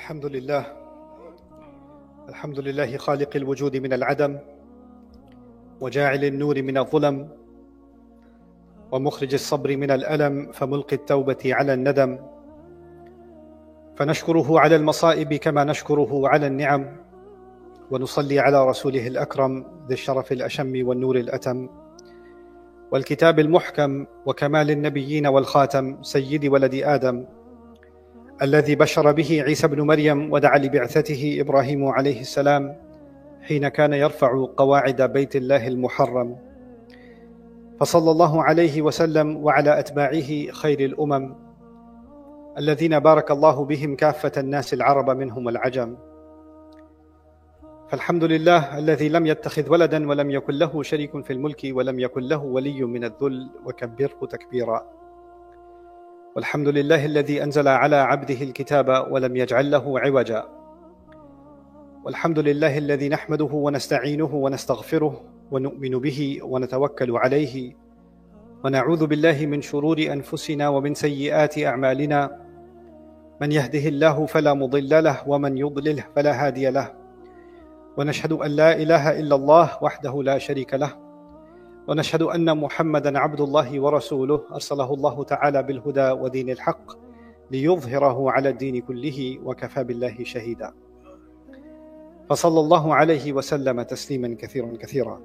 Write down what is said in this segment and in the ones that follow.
الحمد لله. الحمد لله خالق الوجود من العدم، وجاعل النور من الظلم، ومخرج الصبر من الألم، فملقي التوبة على الندم. فنشكره على المصائب كما نشكره على النعم، ونصلي على رسوله الأكرم ذي الشرف الأشم والنور الأتم والكتاب المحكم وكمال النبيين والخاتم، سيد ولد آدم، الذي بشر به عيسى بن مريم ودعا لبعثته إبراهيم عليه السلام حين كان يرفع قواعد بيت الله المحرم. فصلى الله عليه وسلم وعلى أتباعه خير الأمم الذين بارك الله بهم كافة الناس العرب منهم العجم. فالحمد لله الذي لم يتخذ ولدا ولم يكن له شريك في الملك ولم يكن له ولي من الذل، وكبره تكبيرا. والحمد لله الذي أنزل على عبده الكتاب ولم يجعل له عوجا. والحمد لله الذي نحمده ونستعينه ونستغفره ونؤمن به ونتوكل عليه، ونعوذ بالله من شرور أنفسنا ومن سيئات أعمالنا، من يهده الله فلا مضل له ومن يضلله فلا هادي له. ونشهد أن لا إله إلا الله وحده لا شريك له، ونشهد أن محمدًا عبد الله ورسوله أرسله الله تعالى بالهدى ودين الحق ليظهره على الدين كله، وكفى بالله شهيدا. فصلى الله عليه وسلم تسليما كثيرا كثيرا.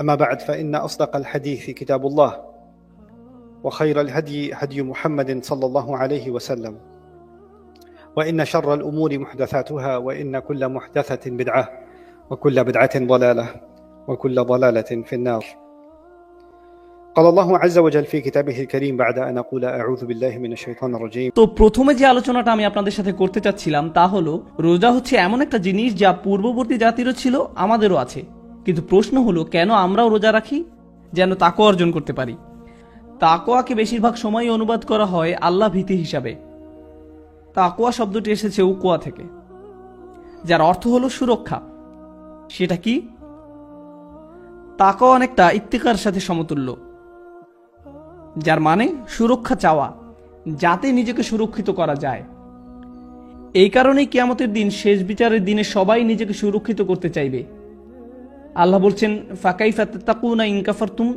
أما بعد، فإن أصدق الحديث كتاب الله، وخير الهدي هدي محمد صلى الله عليه وسلم، وإن شر الأمور محدثاتها، وإن كل محدثة بدعة، وكل بدعة ضلالة، وكل ضلالة في النار. قال الله عز وجل في كتابه الكريم بعد أن أقول أعوذ بالله من الشيطان الرجيم. তো প্রথমে যে আলোচনাটা আমি আপনাদের সাথে করতে চাচ্ছিলাম তা হলো, রোজা হচ্ছে এমন একটা জিনিস যা পূর্ববর্তী জাতিরও ছিল, আমাদেরও আছে। কিন্তু প্রশ্ন হলো, কেন আমরাও রোজা রাখি? যেন তাকওয়া অর্জন করতে পারি। তাকওয়াকে বেশিরভাগ সময়ই অনুবাদ করা হয় আল্লাহ ভীতি হিসাবে। তাকওয়া শব্দটি এসেছে উকওয়া থেকে, যার অর্থ হলো সুরক্ষা। সেটা কি? তাকওয়া অনেকটা ইত্তিকার সাথে সমতুল্য, যার মানে সুরক্ষা চাওয়া, যাতে নিজেকে সুরক্ষিত করা যায়। এই কারণেই কিয়ামতের দিন, শেষ বিচারের দিনে সবাই নিজেকে সুরক্ষিত করতে চাইবে। আল্লাহ বলছেন, ফাকাইফা তাত্তাকুনা ইন কাফারতুম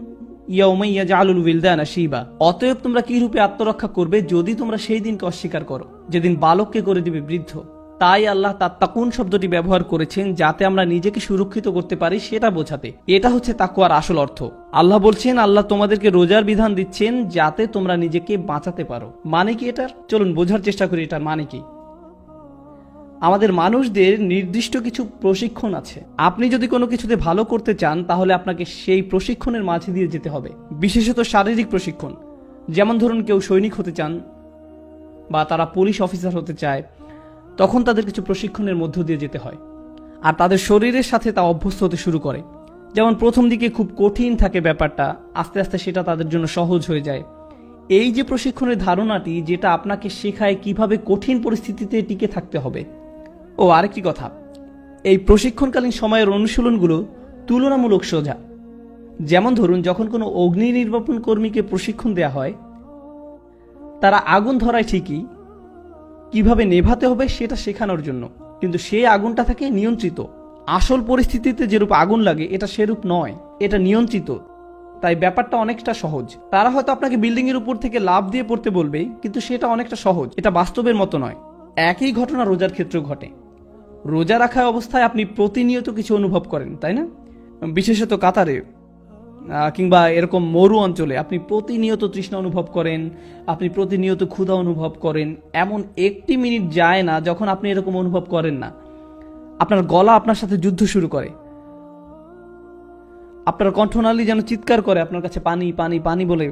ইয়াউমা ইয়াজআলুল উইলদানা শিবা। অতএব তোমরা কি রূপে আত্মরক্ষা করবে যদি তোমরা সেই দিনকে অস্বীকার করো, যেদিন বালককে করে দিবে বৃদ্ধ। তাই আল্লাহ তাত্তাকুন শব্দটি ব্যবহার করেছেন যাতে আমরা নিজেকে সুরক্ষিত করতে পারি, সেটা বোঝাতে। এটা হচ্ছে তাকওয়ার আসল অর্থ। আল্লাহ বলছেন, আল্লাহ তোমাদেরকে রোজার বিধান দিচ্ছেন যাতে তোমরা নিজেকে বাঁচাতে পারো। মানে কি এটার? চলুন বোঝার চেষ্টা করি এটার মানে কি। আমাদের মানুষদের নির্দিষ্ট কিছু প্রশিক্ষণ আছে। আপনি যদি কোনো কিছুতে ভালো করতে চান, তাহলে আপনাকে সেই প্রশিক্ষণের মাঝে দিয়ে যেতে হবে। বিশেষত শারীরিক প্রশিক্ষণ। যেমন ধরুন, কেউ সৈনিক হতে চান বা তারা পুলিশ অফিসার হতে চায়, তখন তাদের কিছু প্রশিক্ষণের মধ্য দিয়ে যেতে হয়, আর তাদের শরীরের সাথে তা অভ্যস্ত হতে শুরু করে। যেমন প্রথম দিকে খুব কঠিন থাকে ব্যাপারটা, আস্তে আস্তে সেটা তাদের জন্য সহজ হয়ে যায়। এই যে প্রশিক্ষণের ধারণাটি, যেটা আপনাকে শেখায় কিভাবে কঠিন পরিস্থিতিতে টিকে থাকতে হবে। ও আরেকটি কথা, এই প্রশিক্ষণকালীন সময়ের অনুশীলনগুলো তুলনামূলক সোজা। যেমন ধরুন, যখন কোনো অগ্নি নির্বাপন কর্মীকে প্রশিক্ষণ দেয়া হয়, তারা আগুন ধরায় ঠিকই, কিভাবে নেভাতে হবে সেটা শেখানোর জন্য, কিন্তু সেই আগুনটা থাকে নিয়ন্ত্রিত। আসল পরিস্থিতিতে যেরূপ আগুন লাগে, এটা সেরূপ নয়, এটা নিয়ন্ত্রিত। তাই ব্যাপারটা অনেকটা সহজ। তারা হয়তো আপনাকে বিল্ডিং এর উপর থেকে লাফ দিয়ে পড়তে বলবে, কিন্তু সেটা অনেকটা সহজ, এটা বাস্তবের মতো নয়। একই ঘটনা রোজার ক্ষেত্রেও ঘটে। রোজা রাখা অবস্থায় আপনি প্রতিনিয়ত কিছু অনুভব করেন, তাই না? বিশেষত কাতারে কিংবা এরকম মরু অঞ্চলে আপনি প্রতিনিয়ত তৃষ্ণা অনুভব করেন, আপনি প্রতিনিয়ত ক্ষুধা অনুভব করেন। এমন একটি মিনিট যায় না যখন আপনি এরকম অনুভব করেন না। আপনার গলা আপনার সাথে যুদ্ধ শুরু করে, আপনার কণ্ঠনালী যেন চিৎকার করে আপনার কাছে পানি পানি পানি বলে।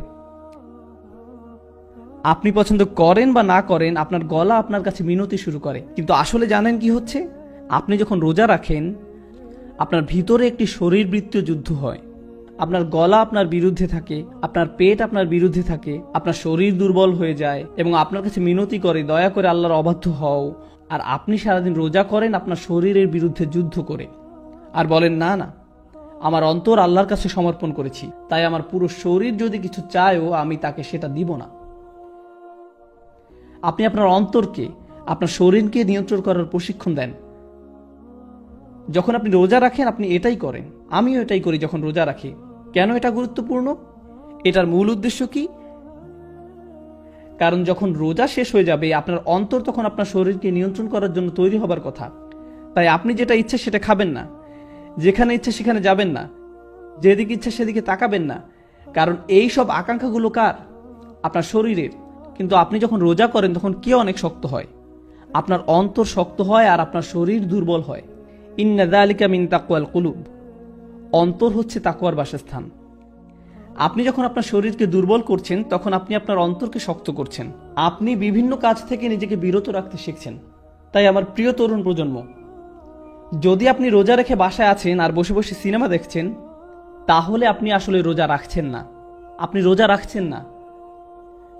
আপনি পছন্দ করেন বা না করেন, আপনার গলা আপনার কাছে মিনতি শুরু করে। কিন্তু আসলে জানেন কি হচ্ছে? আপনি যখন রোজা রাখেন, আপনার ভিতরে একটি শরীরবৃত্তীয় যুদ্ধ হয়। আপনার গলা আপনার বিরুদ্ধে থাকে, আপনার পেট আপনার বিরুদ্ধে থাকে, আপনার শরীর দুর্বল হয়ে যায় এবং আপনার কাছে মিনতি করে, দয়া করে আল্লাহর অবাধ্য হও। আর আপনি সারাদিন রোজা করেন আপনার শরীরের বিরুদ্ধে যুদ্ধ করে, আর বলেন, না না, আমার অন্তর আল্লাহর কাছে সমর্পণ করেছি, তাই আমার পুরো শরীর যদি কিছু চায়ও আমি তাকে সেটা দিব না। আপনি আপনার অন্তরকে, আপনার শরীরকে নিয়ন্ত্রণ করার প্রশিক্ষণ দেন। যখন আপনি রোজা রাখেন আপনি এটাই করেন, আমিও এটাই করি যখন রোজা রাখি। কেন এটা গুরুত্বপূর্ণ? এটার মূল উদ্দেশ্য কি? কারণ যখন রোজা শেষ হয়ে যাবে আপনার অন্তর তখন আপনার শরীরকে নিয়ন্ত্রণ করার জন্য তৈরি হবার কথা। তাই আপনি যেটা ইচ্ছে সেটা খাবেন না, যেখানে ইচ্ছে সেখানে যাবেন না, যেদিকে ইচ্ছে সেদিকে তাকাবেন না। কারণ এই সব আকাঙ্ক্ষাগুলো কার? আপনার শরীরের। কিন্তু আপনি যখন রোজা করেন তখন কে অনেক শক্ত হয়? আপনার অন্তর শক্ত হয় আর আপনার শরীর দুর্বল হয়। ইন্না যালিকা মিন তাকওয়াল কুলুব। অন্তর হচ্ছে তাকওয়ার বাসস্থান। আপনি যখন আপনার শরীরকে দুর্বল করছেন তখন আপনি আপনার অন্তরকে শক্ত করছেন। আপনি বিভিন্ন কাজ থেকে নিজেকে বিরত রাখতে শিখছেন। তাই আমার প্রিয় তরুণ প্রজন্ম, যদি আপনি রোজা রেখে বাসায় আছেন আর বসে বসে সিনেমা দেখছেন, তাহলে আপনি আসলে রোজা রাখছেন না। আপনি রোজা রাখছেন না,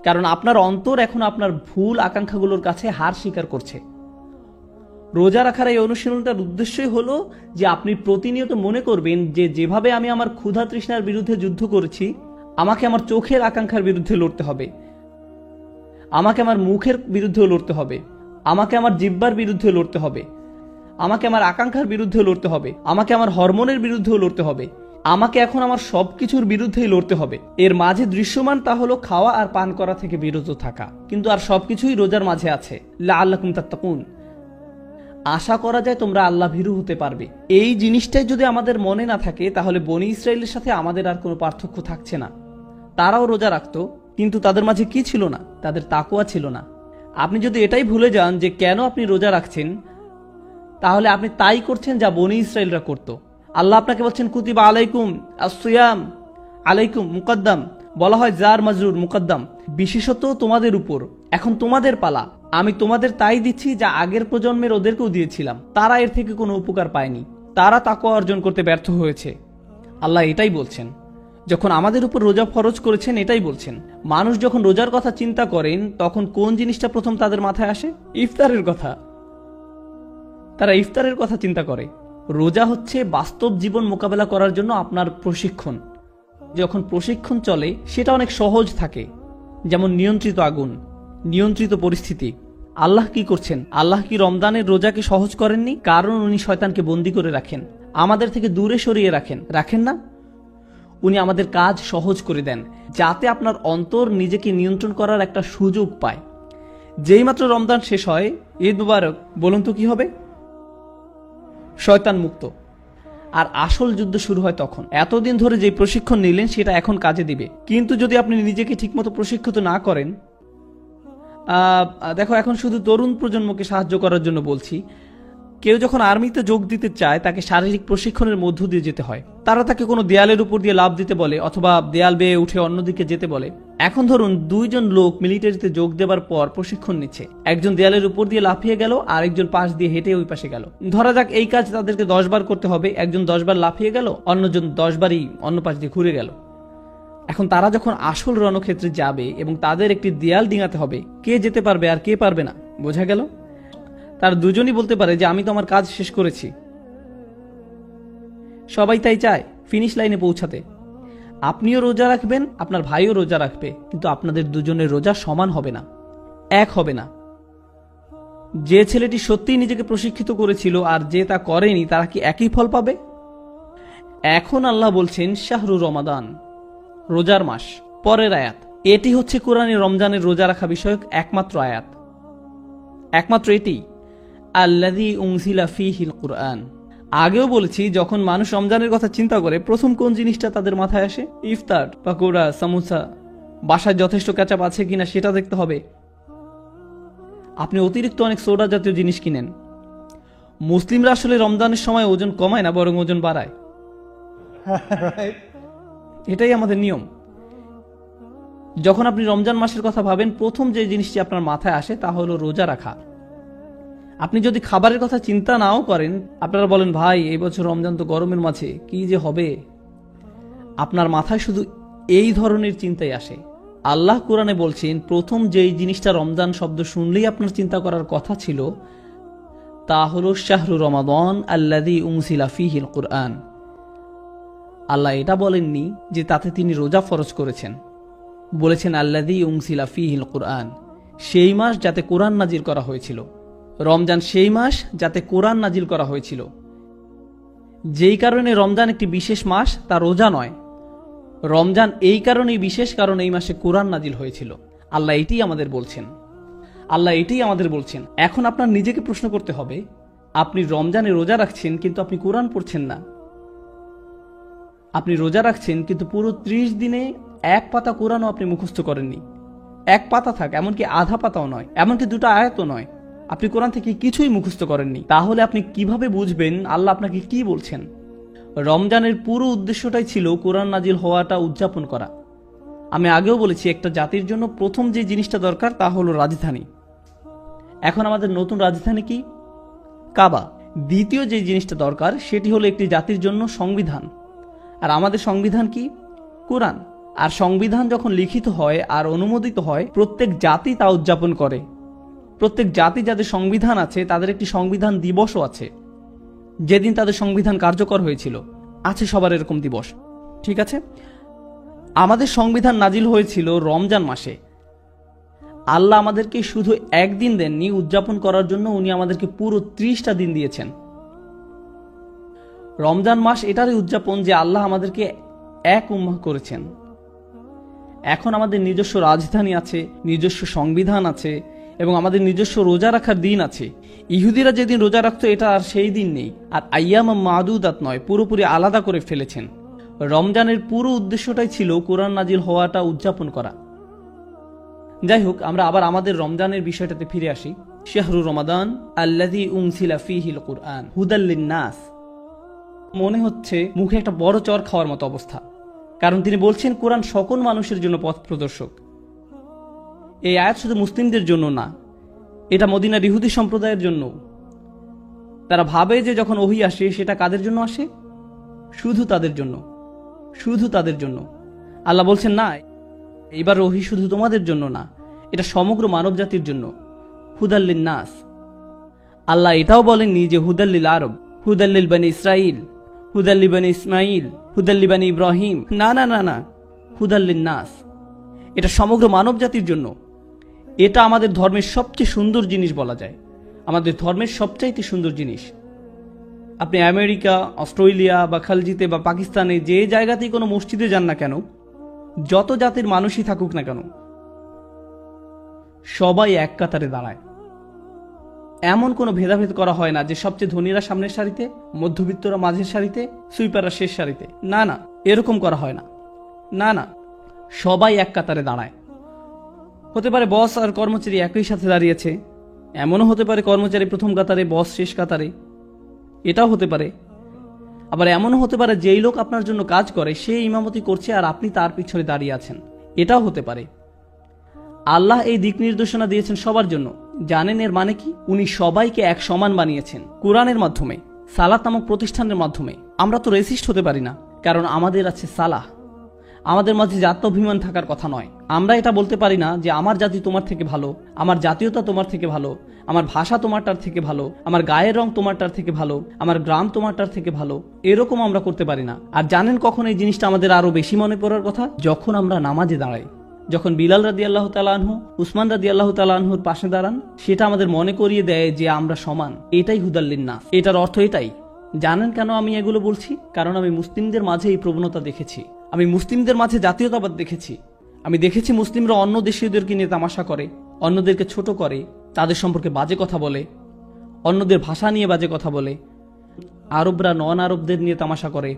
কারণ আপনার অন্তর এখন আপনার ভুল আকাঙ্ক্ষাগুলোর কাছে হার স্বীকার করছে। রোজা রাখার এই অনুশীলনটার উদ্দেশ্যই হলো যে আপনি প্রতিনিয়ত মনে করবেন যে যেভাবে আমি আমার ক্ষুধা তৃষ্ণার বিরুদ্ধে যুদ্ধ করেছি, আমাকে আমার চোখের আকাঙ্ক্ষার বিরুদ্ধে লড়তে হবে, আমাকে আমার মুখের বিরুদ্ধেও লড়তে হবে, আমাকে আমার জিহ্বার বিরুদ্ধে লড়তে হবে, আমাকে আমার আকাঙ্ক্ষার বিরুদ্ধে লড়তে হবে, আমাকে আমার হরমোনের বিরুদ্ধেও লড়তে হবে, আমাকে এখন আমার সবকিছুর বিরুদ্ধেই লড়তে হবে। এর মাঝে দৃশ্যমান তা হলো খাওয়া আর পান করা থেকে বিরত থাকা। কিন্তু আর সবকিছুই রোজার মাঝে আছে। লাআল্লাকুম তাত্তাকুন। আশা করা যায় তোমরা আল্লাহ ভীরু হতে পারবে। এই জিনিসটাই যদি আমাদের মনে না থাকে তাহলে বনি ইসরায়েলের সাথে আমাদের আর কোনো পার্থক্য থাকছে না। তারাও রোজা রাখতো, কিন্তু তাদের মাঝে কি ছিল না? তাদের তাকওয়া ছিল না। আপনি যদি এটাই ভুলে যান যে কেন আপনি রোজা রাখছেন, তাহলে আপনি তাই করছেন যা বনি ইসরায়েলরা করত। আল্লাহ আপনাকে বলছেন কুতিবা আলাইকুম আসসিয়াম, আলাইকুম মুকদ্দাম, বলা হয় জার মাজরুর মুকদ্দাম, বিশেষত তোমাদের উপর, এখন তোমাদের পালা। আমি তোমাদের তাই দিচ্ছি যা আগের প্রজন্মের ওদেরকেও দিয়েছিলাম। তারা এর থেকে কোনো উপকার পায়নি, তারা তাকওয়া অর্জন করতে ব্যর্থ হয়েছে। আল্লাহ এটাই বলছেন। যখন আমাদের উপর রোজা ফরজ করেছেন এটাই বলছেন। মানুষ যখন রোজার কথা চিন্তা করেন তখন কোন জিনিসটা প্রথম তাদের মাথায় আসে? ইফতারের কথা। তারা ইফতারের কথা চিন্তা করে। রোজা হচ্ছে বাস্তব জীবন মোকাবেলা করার জন্য আপনার প্রশিক্ষণ। যখন প্রশিক্ষণ চলে সেটা অনেক সহজ থাকে, যেমন নিয়ন্ত্রিত আগুন, নিয়ন্ত্রিত পরিস্থিতি। আল্লাহ কি করছেন? আল্লাহ কি রমজানের রোজাকে সহজ করেননি? কারণ উনি শয়তানকে বন্দী করে রাখেন, আমাদের থেকে দূরে সরিয়ে রাখেন না? উনি আমাদের কাজ সহজ করে দেন যাতে আপনার অন্তর নিজেকে নিয়ন্ত্রণ করার একটা সুযোগ পায়। যেই মাত্র রমজান শেষ হয়, ঈদ মুবারক, বলুন তো কি হবে? শয়তান মুক্ত। আর আসল যুদ্ধ শুরু হয় তখন। এতদিন ধরে যে প্রশিক্ষণ নিলেন সেটা এখন কাজে দিবে। কিন্তু যদি আপনি নিজেকে ঠিকমতো প্রশিক্ষিত না করেন, দেখো এখন শুধু তরুণ প্রজন্মকে সাহায্য করার জন্য বলছি, কেউ যখন আর্মিতে যোগ দিতে চায় তাকে শারীরিক প্রশিক্ষণের মধ্য দিয়ে যেতে হয়। তারা তাকে কোনো দেয়ালের উপর দিয়ে লাফ দিতে বলে অথবা দেয়াল বেয়ে উঠে অন্যদিকে যেতে বলে। এখন ধরুন দুইজন লোক মিলিটারিতে যোগ দেবার পর প্রশিক্ষণ নিচ্ছে, একজন দেয়ালের উপর দিয়ে লাফিয়ে গেল, আর একজন পাশ দিয়ে হেঁটে ওই পাশে গেল। ধরা যাক এই কাজ তাদেরকে 10 বার করতে হবে। একজন 10 বার লাফিয়ে গেল, অন্যজন 10 বারই অন্য পাশ দিয়ে ঘুরে গেল। এখন তারা যখন আসল রণক্ষেত্রে যাবে এবং তাদের একটি দেয়াল ডিঙাতে হবে, কে যেতে পারবে আর কে পারবে না বোঝা গেল? তার দুজনই বলতে পারে যে আমি তো আমার কাজ শেষ করেছি। সবাই তাই চায় ফিনিশ লাইনে পৌঁছাতে। আপনিও রোজা রাখবেন, আপনার ভাইও রোজা রাখবে, কিন্তু আপনাদের দুজনের রোজা সমান হবে না, এক হবে না। যে ছেলেটি সত্যিই নিজেকে প্রশিক্ষিত করেছিল আর যে তা করেনি, তারা কি একই ফল পাবে? এখন আল্লাহ বলছেন শাহরু রমাদান, রোজার মাস। পরের আয়াত, এটি হচ্ছে কোরআনে রমজানের রোজা রাখা বিষয়ক একমাত্র আয়াত, একমাত্র এটি। আল্লাযী উনজিলা ফীহিল কুরআন। আগেও বলেছি যখন মানুষ রমজানের কথা চিন্তা করে প্রথম কোন জিনিসটা তাদের মাথায় আসে? ইফতার, পাকোড়া, সামোসা। বাসায় যথেষ্ট কেচাপ আছে কিনা সেটা দেখতে হবে। আপনি অতিরিক্ত অনেক সোডা জাতীয় জিনিস কিনেন। মুসলিমরা আসলে রমজানের সময় ওজন কমায় না, বরং ওজন বাড়ায়। এটাই আমাদের নিয়ম। যখন আপনি রমজান মাসের কথা ভাবেন, প্রথম যে জিনিসটি আপনার মাথায় আসে তা হলো রোজা রাখা। আপনি যদি খাবারের কথা চিন্তা নাও করেন, আপনারা বলেন ভাই এই বছর রমজান তো গরমের মাঝে, কি যে হবে, আপনার মাথায় শুধু এই ধরনের চিন্তাই আসে। আল্লাহ কোরআনে বলছেন প্রথম যেই জিনিসটা রমজান শব্দ শুনলেই আপনার চিন্তা করার কথা ছিল তা হলো শাহরু রমাদান আল্লাযী উনজিলা ফীহিল কুরআন। আল্লাহ এটা বলেননি যে তাতে তিনি রোজা ফরজ করেছেন, বলেছেন আল্লাযী উনজিলা ফীহিল কুরআন, সেই মাস যাতে কোরআন নাজিল করা হয়েছিল। রমজান সেই মাস যাতে কোরআন নাজিল করা হয়েছিল। যেই কারণে রমজান একটি বিশেষ মাস তা রোজা নয়। রমজান এই কারণেই বিশেষ, কারণ এই মাসে কোরআন নাজিল হয়েছিল। আল্লাহ এটাই আমাদের বলছেন। এখন আপনার নিজেকে প্রশ্ন করতে হবে, আপনি রমজানে রোজা রাখছেন কিন্তু আপনি কোরআন পড়ছেন না। আপনি রোজা রাখছেন কিন্তু পুরো 30 দিনে এক পাতা কোরআনও আপনি মুখস্থ করেননি। এক পাতা থাক, এমনকি আধা পাতাও নয়, এমনকি 2টা আয়াতও নয়, আপনি কোরআন থেকে কিছুই মুখস্থ করেননি। তাহলে আপনি কিভাবে বুঝবেন আল্লাহ আপনাকে কি বলছেন? রমজানের পুরো উদ্দেশ্যটাই ছিল কোরআন নাজিল হওয়াটা উদযাপন করা। আমি আগেও বলেছি, একটা জাতির জন্য প্রথম যে জিনিসটা দরকার তা হলো রাজধানী। এখন আমাদের নতুন রাজধানী কি? কাবা। দ্বিতীয় যে জিনিসটা দরকার সেটি হলো একটি জাতির জন্য সংবিধান। আর আমাদের সংবিধান কি? কোরআন। আর সংবিধান যখন লিখিত হয় আর অনুমোদিত হয়, প্রত্যেক জাতি তা উদযাপন করে। প্রত্যেক জাতি যাদের সংবিধান আছে তাদের একটি সংবিধান দিবসও আছে, যেদিন তাদের সংবিধান কার্যকর হয়েছিল। আছে সবার এরকম দিবস, ঠিক আছে? আমাদের সংবিধান নাজিল হয়েছিল রমজান মাসে। আল্লাহ আমাদেরকে শুধু একদিন দেননি উদযাপন করার জন্য, উনি আমাদেরকে পুরো 30টা দিন দিয়েছেন। রমজান মাস এটারই উদযাপন যে আল্লাহ আমাদেরকে এক উম্মাহ করেছেন। এখন আমাদের নিজস্ব রাজধানী আছে, নিজস্ব সংবিধান আছে এবং আমাদের নিজস্ব রোজা রাখার দিন আছে। ইহুদিরা যেদিন রোজা রাখতো এটা আর সেই দিন নেই। আর আইয়াম মাদুদাত নয়, পুরোপুরি আলাদা করে ফেলেছেন। রমজানের পুরো উদ্দেশ্যটাই ছিল কোরআন নাজিল হওয়াটা উদযাপন করা। যাই হোক, আমরা আবার আমাদের রমজানের বিষয়টাতে ফিরে আসি। শাহরু রমাদান আল্লাযী উনজিলা ফীহিল কুরআন হুদাল লিন-নাস। মনে হচ্ছে মুখে একটা বড় চর খাওয়ার মতো অবস্থা, কারণ তিনি বলছেন কোরআন সকল মানুষের জন্য পথ প্রদর্শক। এই আয়াত শুধু মুসলিমদের জন্য না, এটা মদিনার ইহুদি সম্প্রদায়ের জন্য। তারা ভাবে যে যখন ওহী আসে সেটা কাদের জন্য আসে? শুধু তাদের জন্য, শুধু তাদের জন্য। আল্লাহ বলছেন না, এইবার ওহী শুধু তোমাদের জন্য না, এটা সমগ্র মানব জাতির জন্য। হুদাল লিন-নাস। আল্লাহ এটাও বলেননি যে হুদাল লিল আরব, হুদাল লিল বনি ইসরাইল, হুদাল লি বনি ইসমাইল, হুদাল লি বনি ইব্রাহিম। না না না না, হুদাল লিন-নাস। এটা সমগ্র মানব জাতির জন্য। এটা আমাদের ধর্মের সবচেয়ে সুন্দর জিনিস বলা যায়, আমাদের ধর্মের সবচাইতে সুন্দর জিনিস। আপনি আমেরিকা, অস্ট্রেলিয়া বা খালজিতে বা পাকিস্তানে যে জায়গাতেই কোনো মসজিদে যান না কেন, যত জাতির মানুষই থাকুক না কেন, সবাই এক কাতারে দাঁড়ায়। এমন কোনো ভেদাভেদ করা হয় না যে সবচেয়ে ধনীরা সামনের সারিতে, মধ্যবিত্তরা মাঝের সারিতে, সুইপাররা শেষ সারিতে। না না, এরকম করা হয় না। না না, সবাই এক কাতারে দাঁড়ায়। হতে পারে বস আর কর্মচারী একই সাথে দাঁড়িয়েছে, এমনও হতে পারে কর্মচারী প্রথম কাতারে, বস শেষ কাতারে। এটাও হতে পারে। আবার এমনও হতে পারে যেই লোক আপনার জন্য কাজ করে সে ইমামতি করছে আর আপনি তার পিছনে দাঁড়িয়ে আছেন। এটাও হতে পারে। আল্লাহ এই দিক নির্দেশনা দিয়েছেন সবার জন্য। জানেন এর মানে কি? উনি সবাইকে এক সমান বানিয়েছেন কোরআনের মাধ্যমে, সালাত নামক প্রতিষ্ঠানের মাধ্যমে। আমরা তো রেসিস্ট হতে পারি না, কারণ আমাদের আছে সালাহ। আমাদের মাঝে জাত্যাভিমান থাকার কথা নয়। আমরা এটা বলতে পারি না যে আমার জাতি তোমার থেকে ভালো, আমার জাতীয়তা তোমার থেকে ভালো, আমার ভাষা তোমারটার থেকে ভালো, আমার গায়ের রং তোমারটার থেকে ভালো, আমার গ্রাম তোমারটার থেকে ভালো। এরকম আমরা করতে পারি না। আর জানেন কখন এই জিনিসটা আমাদের আরো বেশি মনে পড়ার কথা? যখন আমরা নামাজে দাঁড়াই। যখন বিলাল রাদিয়াল্লাহু তাআলা আনহু, উসমান রাদিয়াল্লাহু তাআলা আনহুর পাশে দাঁড়ান, সেটা আমাদের মনে করিয়ে দেয় যে আমরা সমান। এটাই হুদাল লিন-নাস। এটার অর্থ এটাই। জানেন কেন আমি এগুলো বলছি? কারণ আমি মুসলিমদের মাঝে এই প্রবণতা দেখেছি। আমি মুসলিমদের মাঝে জাতীয়তাবাদ দেখেছি। আমি দেখেছি মুসলিমরা অন্য দেশীয়দেরকে নিয়ে তামাশা করে, অন্যদেরকে ছোট করে, তাদের সম্পর্কে বাজে কথা বলে, অন্যদের ভাষা নিয়ে বাজে কথা বলে। আরবরা নন আরবদের নিয়ে তামাশা করে,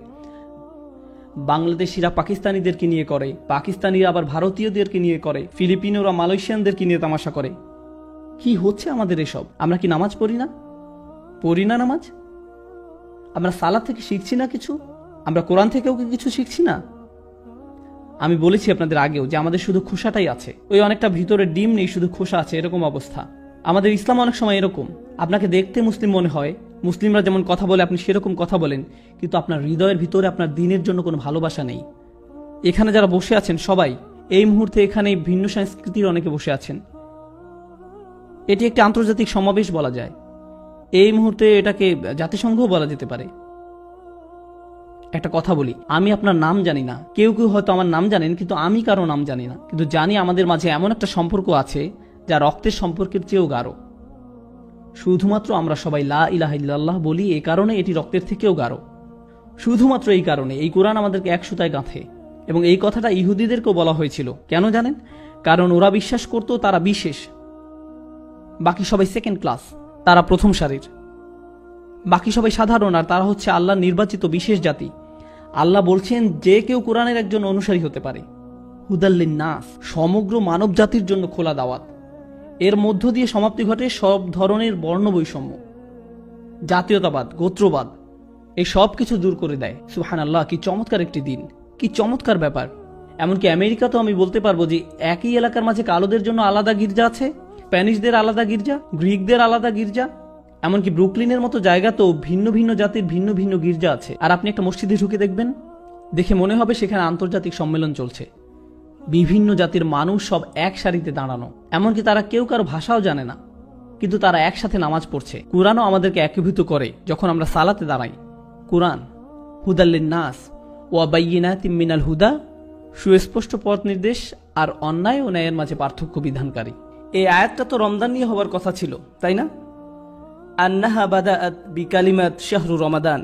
বাংলাদেশিরা পাকিস্তানিদেরকে নিয়ে করে, পাকিস্তানিরা আবার ভারতীয়দেরকে নিয়ে করে, ফিলিপিনোরা মালয়েশিয়ানদেরকে নিয়ে তামাশা করে। কি হচ্ছে আমাদের এসব? আমরা কি নামাজ পড়ি না? পড়ি না নামাজ? আমরা সালাত থেকে শিখছি না কিছু? আমরা কোরআন থেকেও কি কিছু শিখছি না? আমি বলেছি আপনাদের আগেও যে আমাদের শুধু খোসাটাই আছে, ওই অনেকটা ভিতরে ডিম নেই, শুধু খোসা আছে, এরকম অবস্থা। আমাদের ইসলাম অনেক সময় এরকম। আপনাকে দেখতে মুসলিম মনে হয়, মুসলিমরা যেমন কথা বলে আপনি সেরকম কথা বলেন, কিন্তু আপনার হৃদয়ের ভিতরে আপনার দ্বীনের জন্য কোনো ভালোবাসা নেই। এখানে যারা বসে আছেন সবাই এই মুহূর্তে এখানে ভিন্ন সংস্কৃতির অনেকে বসে আছেন। এটি একটি আন্তর্জাতিক সমাবেশ বলা যায়। এই মুহূর্তে এটাকে জাতিসংঘও বলা যেতে পারে। একটা কথা বলি, আমি আপনার নাম জানি না, কেউ কেউ হয়তো আমার নাম জানেন, কিন্তু আমি কারো নাম জানি না। কিন্তু জানি আমাদের মাঝে এমন একটা সম্পর্ক আছে যা রক্তের সম্পর্কের চেয়েও গাঢ়। শুধুমাত্র আমরা সবাই লা ইলাহা ইল্লাল্লাহ বলি, এই কারণে এটি রক্তের থেকেও গাঢ়। শুধুমাত্র এই কারণে এই কোরআন আমাদেরকে এক সুতায় গাঁথে। এবং এই কথাটা ইহুদিদেরকেও বলা হয়েছিল। কেন জানেন? কারণ ওরা বিশ্বাস করত তারা বিশেষ, বাকি সবাই সেকেন্ড ক্লাস, তারা প্রথম সারির। বাকি সবাই সাধারণ, আর তারা হচ্ছে আল্লাহর নির্বাচিত বিশেষ জাতি। আল্লাহ বলছেন যে কেউ কোরআনের একজন অনুসারী হতে পারে। হুদাল্লিন নাস, সমগ্র মানব জাতির জন্য খোলা দাওয়াত। এর মধ্য দিয়ে সমাপ্তি ঘটে সব ধরনের বর্ণ বৈষম্য, জাতীয়তাবাদ, গোত্রবাদ, এই সব কিছু দূর করে দেয়। সুবহানাল্লাহ, কি চমৎকার একটি দিন, কি চমৎকার ব্যাপার। এমনকি আমেরিকাতেও আমি বলতে পারবো যে একই এলাকার মাঝে কালোদের জন্য আলাদা গির্জা আছে, স্প্যানিশদের আলাদা গির্জা, গ্রিকদের আলাদা গির্জা, এমনকি ব্রুকলিনের মতো জায়গাতেও ভিন্ন ভিন্ন জাতির ভিন্ন ভিন্ন গির্জা আছে। আর আপনি একটা মসজিদে ঢুকে দেখবেন, দেখে মনে হবে সেখানে আন্তর্জাতিক সম্মেলন চলছে। বিভিন্ন জাতির মানুষ সব এক সারিতে দাঁড়ানো, এমনকি তারা কেউ কারো ভাষাও জানে না, কিন্তু তারা একসাথে নামাজ পড়ছে। কুরআনও আমাদেরকে একীভূত করে যখন আমরা সালাতে দাঁড়াই। কুরআন হুদাল্লিন নাস ওয়া বাইয়িনাতিম মিনাল হুদা, সুস্পষ্ট পথ নির্দেশ আর অন্যায় ও ন্যায়ের মাঝে পার্থক্য বিধানকারী। এই আয়াতটা তো রমজান নিয়ে হওয়ার কথা ছিল, তাই না? আন্নাহা বাদাআত বিকালিমাত শাহরু রমাদান,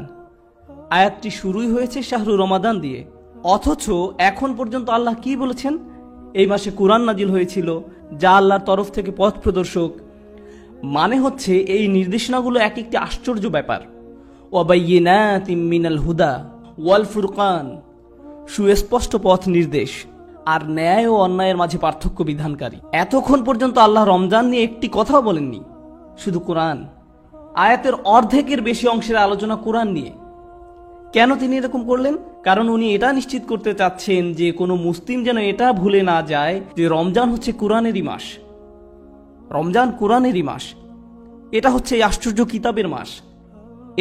আয়াতটি শুরুই হয়েছে শাহরু রমাদান দিয়ে। অথচ এখন পর্যন্ত আল্লাহ কি বলেছেন? এই মাসে কুরআন নাজিল হয়েছিল, যা আল্লাহর তরফ থেকে পথ প্রদর্শক। মানে হচ্ছে এই নির্দেশনাগুলো এক একটি আশ্চর্য ব্যাপার। ওয়াবাইয়িনাতিম মিনাল হুদা ওয়াল ফুরকান, সুস্পষ্ট পথ নির্দেশ আর ন্যায় ও অন্যায়ের মাঝে পার্থক্য বিধানকারী। এতক্ষণ পর্যন্ত আল্লাহ রমজান নিয়ে একটি কথাও বলেননি, শুধু কোরআন। আয়াতের অর্ধেকের বেশি অংশের আলোচনা কোরআন নিয়ে। কেন তিনি এরকম করলেন? কারণ উনি এটা নিশ্চিত করতে চাচ্ছেন যে কোনো মুসলিম যেন এটা ভুলে না যায় যে রমজান হচ্ছে কোরআনেরই মাস। রমজান কোরআনেরই মাস, এটা হচ্ছে এই আশ্চর্য কিতাবের মাস।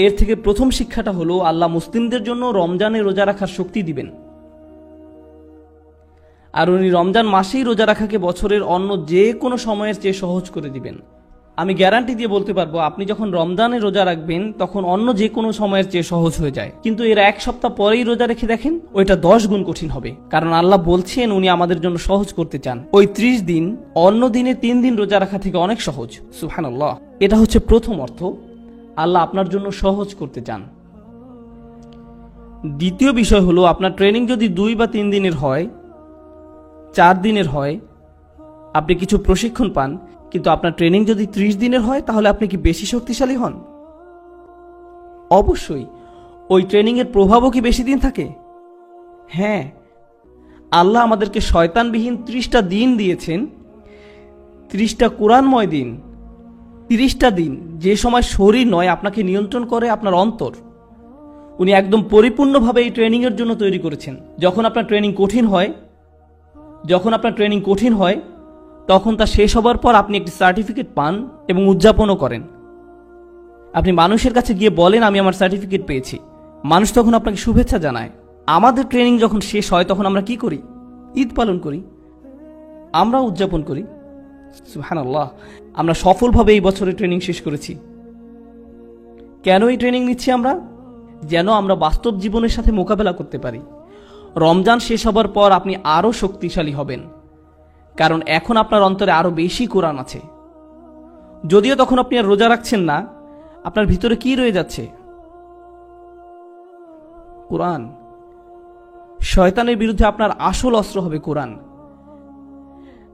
এর থেকে প্রথম শিক্ষাটা হলো আল্লাহ মুসলিমদের জন্য রমজানে রোজা রাখার শক্তি দিবেন। আর উনি রমজান মাসেই রোজা রাখাকে বছরের অন্য যে কোনো সময়ের চেয়ে সহজ করে দিবেন। আমি গ্যারান্টি দিয়ে বলতে পারবো, আপনি যখন রমজানে রোজা রাখবেন তখন অন্য যে কোনো সময়ের চেয়ে সহজ হয়ে যায়। কিন্তু এর এক সপ্তাহ পরেই রোজা রেখে দেখেন, ওইটা 10 গুণ কঠিন হবে। কারণ আল্লাহ বলছেন উনি আমাদের জন্য সহজ করতে চান। ওই 30 দিন অন্য দিনে 3 দিন রোজা রাখা থেকে অনেক সহজ। সুবহানাল্লাহ, এটা হচ্ছে প্রথম অর্থ, আল্লাহ আপনার জন্য সহজ করতে চান। দ্বিতীয় বিষয় হলো, আপনার ট্রেনিং যদি 2 বা 3 দিনের হয়, 4 দিনের হয়, আপনি কিছু প্রশিক্ষণ পান, কিন্তু আপনার ট্রেনিং যদি 30 দিনের হয়, তাহলে আপনি কি বেশি শক্তিশালী হন? অবশ্যই। ওই ট্রেনিং এর প্রভাবও কি বেশি দিন থাকে? হ্যাঁ, আল্লাহ আমাদেরকে শয়তানবিহীন 30টা দিন দিয়েছেন, 30টা কোরআনময় দিন, 30টা দিন যে সময় শরীর নয় আপনাকে নিয়ন্ত্রণ করে আপনার অন্তর। উনি একদম পরিপূর্ণভাবে এই ট্রেনিং এর জন্য তৈরি করেছেন। যখন আপনার ট্রেনিং কঠিন হয়, তখন তা শেষ হবার পর আপনি একটি সার্টিফিকেট পান এবং উদযাপনও করেন। আপনি মানুষের কাছে গিয়ে বলেন আমি আমার সার্টিফিকেট পেয়েছি, মানুষ তখন আপনাকে শুভেচ্ছা জানায়। আমাদের ট্রেনিং যখন শেষ হয় তখন আমরা কি করি? ঈদ পালন করি, আমরা উদযাপন করি। সুবহানাল্লাহ, আমরা সফলভাবে এই বছরে ট্রেনিং শেষ করেছি। কেন এই ট্রেনিং নিচ্ছি আমরা? যেন আমরা বাস্তব জীবনের সাথে মোকাবেলা করতে পারি। রমজান শেষ হবার পর আপনি আরো শক্তিশালী হবেন, কারণ এখন আপনার অন্তরে আরো বেশি কোরআন আছে। যদিও তখন আপনি আর রোজা রাখছেন না, আপনার ভিতরে কি রয়ে যাচ্ছে? কোরআন। শয়তানের বিরুদ্ধে আপনার আসল অস্ত্র হবে কোরআন।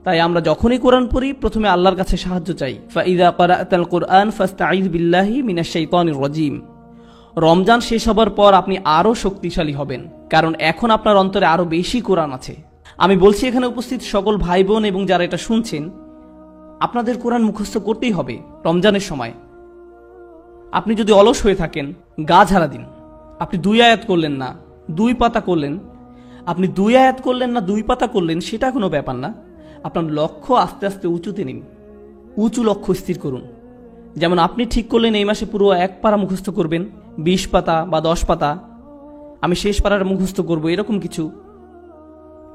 তাই আমরা যখনই কোরআন পড়ি প্রথমে আল্লাহর কাছে সাহায্য চাই। ফাইযা ক্বারা'তাল কুরআন ফাস্তাঈয বিল্লাহি মিনাশ শাইতানির রাজীম। রমজান শেষ হবার পর আপনি আরো শক্তিশালী হবেন, কারণ এখন আপনার অন্তরে আরো বেশি কোরআন আছে। আমি বলছি এখানে উপস্থিত সকল ভাই বোন এবং যারা এটা শুনছেন, আপনাদের কোরআন মুখস্থ করতেই হবে রমজানের সময়। আপনি যদি অলস হয়ে থাকেন, গা ঝাড়া দিন। আপনি 2 আয়াত করলেন না, 2 পাতা করলেন, আপনি 2 আয়াত করলেন না 2 পাতা করলেন, সেটা কোনো ব্যাপার না। আপনার লক্ষ্য আস্তে আস্তে উঁচুতে নিন, উঁচু লক্ষ্য স্থির করুন। যেমন আপনি ঠিক করলেন এই মাসে পুরো 1 পারা মুখস্থ করবেন, 20 পাতা বা 10 পাতা, আমি শেষ পারার মুখস্থ করব, এরকম কিছু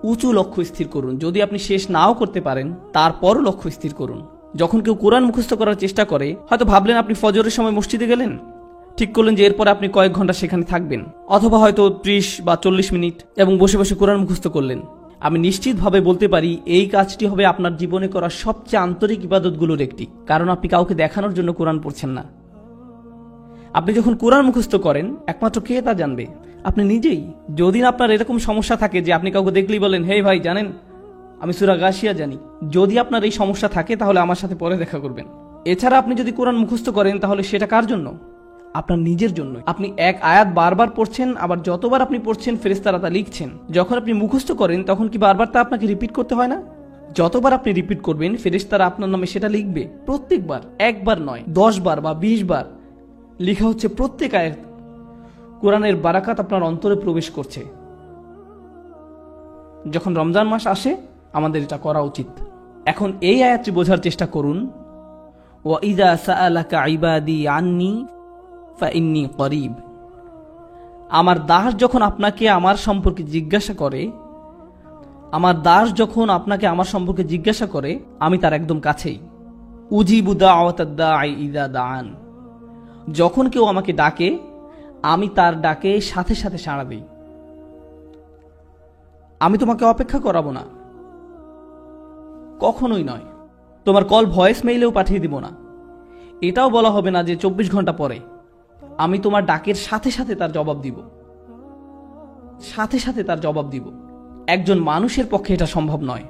উঁচু লক্ষ্য স্থির করুন। যদি আপনি শেষ নাও করতে পারেন, তারপরও লক্ষ্য স্থির করুন। যখন কেউ কোরআন মুখস্থ করার চেষ্টা করে, হয়তো ভাবলেন আপনি ফজরের সময় মসজিদে গেলেন, ঠিক করলেন যে এরপরে আপনি কয়েক ঘন্টা সেখানে থাকবেন, অথবা হয়তো 30 বা 40 মিনিট এবং বসে বসে কোরআন মুখস্থ করলেন। আমি নিশ্চিতভাবে বলতে পারি এই কাজটি হবে আপনার জীবনে করা সবচেয়ে আন্তরিক ইবাদতগুলোর একটি, কারণ আপনি কাউকে দেখানোর জন্য কোরআন পড়ছেন না। আপনি যখন কোরআন মুখস্থ করেন একমাত্র কে তা জানবে? আপনি নিজেই। যদি আপনার এরকম সমস্যা থাকে যে আপনি কাউকে দেখলেই বলেন, হে ভাই জানেন আমি সূরা গাশিয়া জানি, যদি আপনার এই সমস্যা থাকে তাহলে আমার সাথে পরে দেখা করবেন। এছাড়া আপনি যদি কোরআন মুখস্থ করেন তাহলে সেটা কার জন্য? আপনার নিজের জন্য। আপনি এক আয়াত বারবার পড়ছেন, আবার যতবার আপনি পড়ছেন ফেরেশতারা তা লিখছেন। যখন আপনি মুখস্থ করেন তখন কি বারবার তা আপনাকে রিপিট করতে হয় না? যতবার আপনি রিপিট করবেন ফেরেশতারা আপনার নামে সেটা লিখবে প্রত্যেকবার, একবার নয় 10 বার বা 20 বার লেখা হচ্ছে। প্রত্যেক আয়াত কোরআনের বারাকাত আপনার অন্তরে প্রবেশ করছে। যখন রমজান মাস আসে আমাদের এটা করা উচিত। এখন এই আয়াতটি বোঝার চেষ্টা করুন। ওয়াইদা সাআলাকা ইবাদি আন্নী ফাইন্নী করিব। আমার দাস যখন আপনাকে আমার সম্পর্কে জিজ্ঞাসা করে, আমার দাস যখন আপনাকে আমার সম্পর্কে জিজ্ঞাসা করে, আমি তার একদম কাছেই। উজিবু দাওয়াতাদ দাঈ ইযা দাআন। যখন কেউ আমাকে ডাকে আমি তার ডাকে সাথে সাথে সাড়া দিই। আমি তোমাকে অপেক্ষা করাবো না, কখনোই নয়। তোমার কল ভয়েস মেইলেও পাঠিয়ে দিব না। এটাও বলা হবে না যে 24 ঘন্টা পরে। আমি তোমার ডাকের সাথে সাথে তার জবাব দিব, সাথে সাথে তার জবাব দিব। একজন মানুষের পক্ষে এটা সম্ভব নয়।